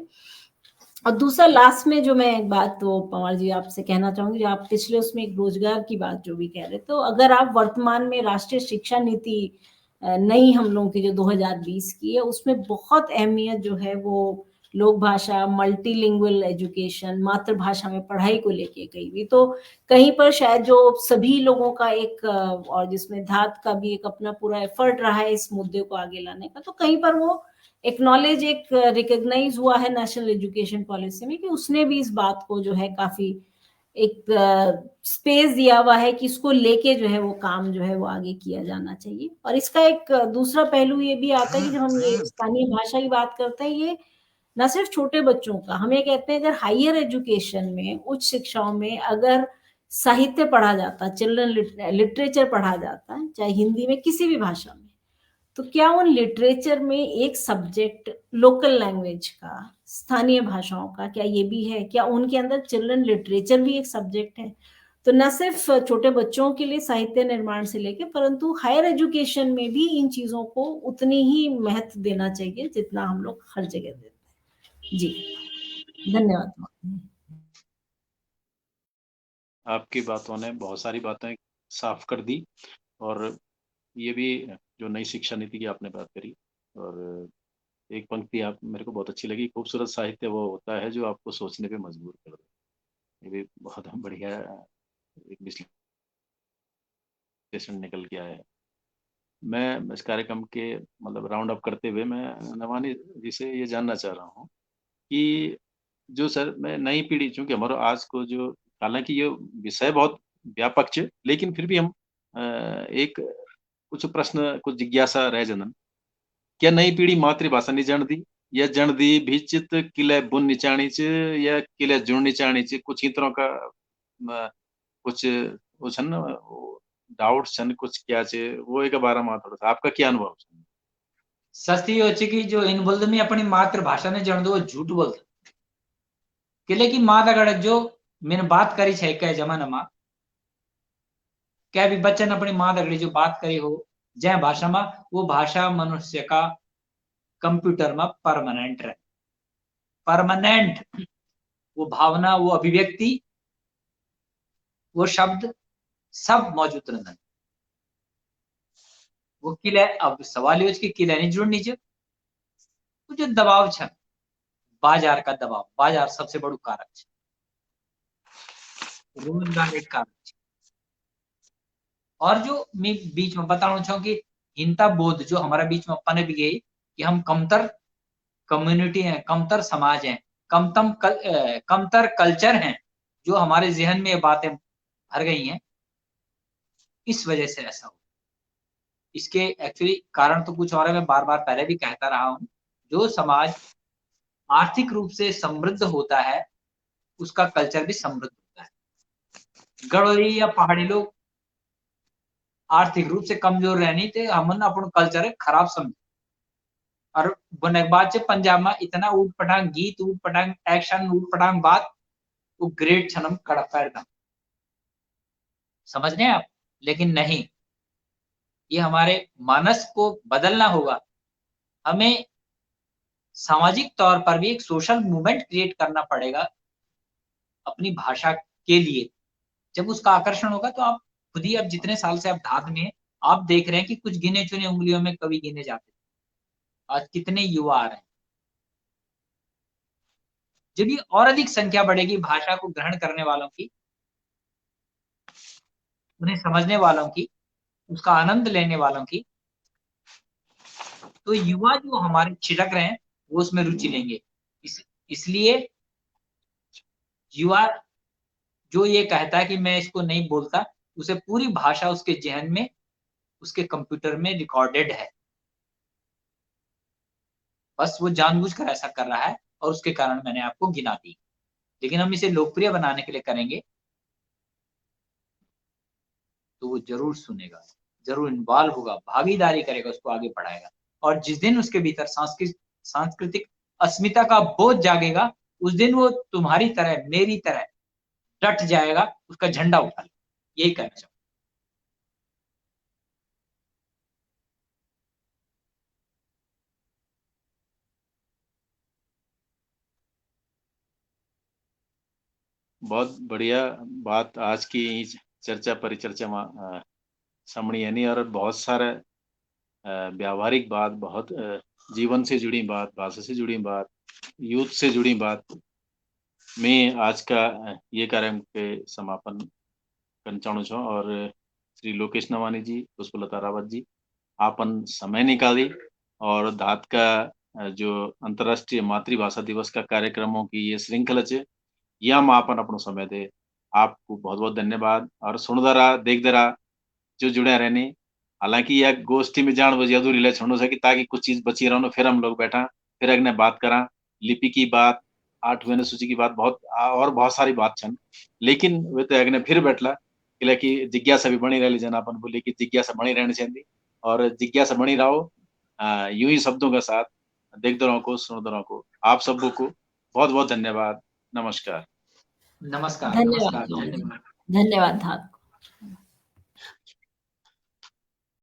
और दूसरा लास्ट में जो मैं एक बात तो पवार जी आपसे कहना चाहूंगी, जो आप पिछले उसमें एक रोजगार की बात जो भी कह रहे, तो अगर आप वर्तमान में राष्ट्रीय शिक्षा नीति नई हम लोगों की जो 2020 की है, उसमें बहुत अहमियत जो है वो लोक भाषा, मल्टीलिंगुअल एजुकेशन, मातृभाषा में पढ़ाई को लेके गई हुई। तो कहीं पर शायद जो सभी लोगों का एक और जिसमें धात का भी एक अपना पूरा एफर्ट रहा है इस मुद्दे को आगे लाने का, तो कहीं पर वो एक्नॉलेज एक रिकॉग्नाइज हुआ है नेशनल एजुकेशन पॉलिसी में कि उसने भी इस बात को जो है काफी एक स्पेस दिया हुआ है कि इसको लेके जो है वो काम जो है वो आगे किया जाना चाहिए। और इसका एक दूसरा पहलू ये भी आता है कि जब हम ये स्थानीय भाषा की बात करते हैं, ये न सिर्फ छोटे बच्चों का, हम ये कहते हैं अगर हायर एजुकेशन में, उच्च शिक्षाओं में अगर साहित्य पढ़ा जाता, चिल्ड्रन लिटरेचर पढ़ा जाता, चाहे हिंदी में किसी भी भाषा में, तो क्या उन लिटरेचर में एक सब्जेक्ट लोकल लैंग्वेज का, स्थानीय भाषाओं का, क्या ये भी है? क्या उनके अंदर चिल्ड्रन लिटरेचर भी एक सब्जेक्ट है? तो न सिर्फ छोटे बच्चों के लिए साहित्य निर्माण से लेके, परंतु हायर एजुकेशन में भी इन चीजों को उतनी ही महत्व देना चाहिए जितना हम लोग हर जगह देते हैं। जी धन्यवाद। आपकी बातों ने बहुत सारी बातें साफ कर दी, और ये भी जो नई शिक्षा नीति की आपने बात करी, और एक पंक्ति आप मेरे को बहुत अच्छी लगी, खूबसूरत साहित्य वो होता है जो आपको सोचने पे मजबूर कर दे। ये भी बहुत बढ़िया एक विश्लेषण निकल के आया है। मैं इस कार्यक्रम के मतलब राउंड अप करते हुए मैं नवानी जी से ये जानना चाह रहा हूँ कि जो सर मैं नई पीढ़ी, चूंकि हमारा आज को जो, हालांकि ये विषय बहुत व्यापक है, लेकिन फिर भी हम एक कुछ प्रश्न, कुछ जिज्ञासा रह जनन, क्या नई पीढ़ी मातृभाषा नहीं जानती, या जानती भी चित किले बुन निचाणी च या किले जुड़ निचाणी च, कुछ ही तरह का कुछ वो छन डाउट छन कुछ क्या चे, वो एक बारे में थोड़ा सा आपका क्या अनुभव है? सस्ती हो कि जो इन बोलते में अपनी मातृभाषा ने जान दो वो झूठ बोलते, किले की माँ अगर जो मैंने बात करी है कई जमाना में, क्या भी बच्चन अपनी माँ दगड़ी जो बात करी हो जय भाषा में, वो भाषा मनुष्य का कंप्यूटर में परमानेंट रहे, परमानेंट। वो भावना, वो अभिव्यक्ति, वो शब्द सब मौजूद रहते। वो किले, अब सवाल ये कि किले नहीं जुड़नी चाहिए, वो जो दबाव है, बाजार का दबाव, बाजार सबसे बड़ू कारक है, रोजगार एक कारक है। और जो मैं बीच में बताना चाहूँ कि हिंता बोध जो हमारा बीच में पनप गई कि हम कमतर कम्युनिटी हैं, कमतर समाज हैं, कमतर कल्चर हैं, जो हमारे जहन में ये बातें भर गई हैं, इस वजह से ऐसा हो। इसके एक्चुअली कारण तो कुछ और है, मैं बार-बार पहले भी कहता रहा हूँ। जो समाज आर्थिक रूप से समृद्ध होता है, उसका कल्चर भी समृद्ध होता है। गढ़वाली या पहाड़ी लोग आर्थिक रूप से कमजोर रहनी थे, हमन अपन कल्चर खराब समझे। और बने बाद से पंजाब में इतना ऊट-पटांग गीत, ऊट-पटांग एक्शन, ऊट-पटांग बात, वो ग्रेट छनम कड़ा पैरदा। समझ रहे हैं आप? लेकिन नहीं, ये हमारे मानस को बदलना होगा। हमें सामाजिक तौर पर भी एक सोशल मूवमेंट क्रिएट करना पड़ेगा अपनी भाषा के लिए। जब उसका आकर्षण होगा तो आप खुद ही, अब जितने साल से आप धात में हैं, आप देख रहे हैं कि कुछ गिने-चुने उंगलियों में कवि गिने जाते थे। आज कितने युवा आ रहे हैं। जब ये और अधिक संख्या बढ़ेगी भाषा को ग्रहण करने वालों की, उन्हें समझने वालों की, उसका आनंद लेने वालों की, तो युवा जो हमारे छिटक रहे हैं, वो उसमें रुचि लेंगे। इसलिए युवा जो ये कहता है कि मैं इसको नहीं बोलता, उसे पूरी भाषा उसके ज़हन में, उसके कंप्यूटर में रिकॉर्डेड है। बस वो जानबूझकर ऐसा कर रहा है और उसके कारण मैंने आपको गिना दी। लेकिन हम इसे लोकप्रिय बनाने के लिए करेंगे, तो वो ज़रूर सुनेगा, ज़रूर इन्वॉल्व होगा, भागीदारी करेगा, उसको आगे बढ़ाएगा। और जिस दिन उसके भीतर सांस्कृतिक अस्मिता का बोध जागेगा, उस दिन वो तुम्हारी तरह, मेरी तरह डट जाएगा, उसका झंडा उठा लेगा। यही कहना चाहूँगा। बहुत बढ़िया बात आज की चर्चा परिचर्चा में समणी यानी, और बहुत सारे व्यावहारिक बात, बहुत जीवन से जुड़ी बात, भाषा से जुड़ी बात, यूथ से जुड़ी बात। मैं आज का ये कार्यक्रम के समापन करना चाहूँ छो। और श्री लोकेश नवानी जी, पुष्पलता रावत जी, आपन समय निकाली और धात का जो अंतर्राष्ट्रीय मातृभाषा दिवस का कार्यक्रमों की ये श्रृंखला है, यह हम आपन अपनो समय दे, आपको बहुत बहुत धन्यवाद। और सुनदा रहा, देखदा रहा, जो जुड़े रहने। हालांकि यह गोष्ठी में जान बजे अधूरी ले छोड़ो सकी, ताकि कुछ चीज बची रहो, फिर हम लोग बैठा, फिर अगने बात करा। लिपि की बात, 8वें अनुसूची की बात, बहुत और बहुत सारी बात छन, लेकिन वे तो अगने फिर बैठला, कि जिज्ञासा भी बनी रही। जन अपन बोले कि जिज्ञासा बनी रहनी चाहिए, और जिज्ञासा बनी रहो यूं ही शब्दों के साथ। देखते रहो को, सुनते रहो को। आप सबको बहुत बहुत धन्यवाद। नमस्कार। नमस्कार, धन्यवाद, नमस्कार, धन्यवाद। धन्यवाद धात को।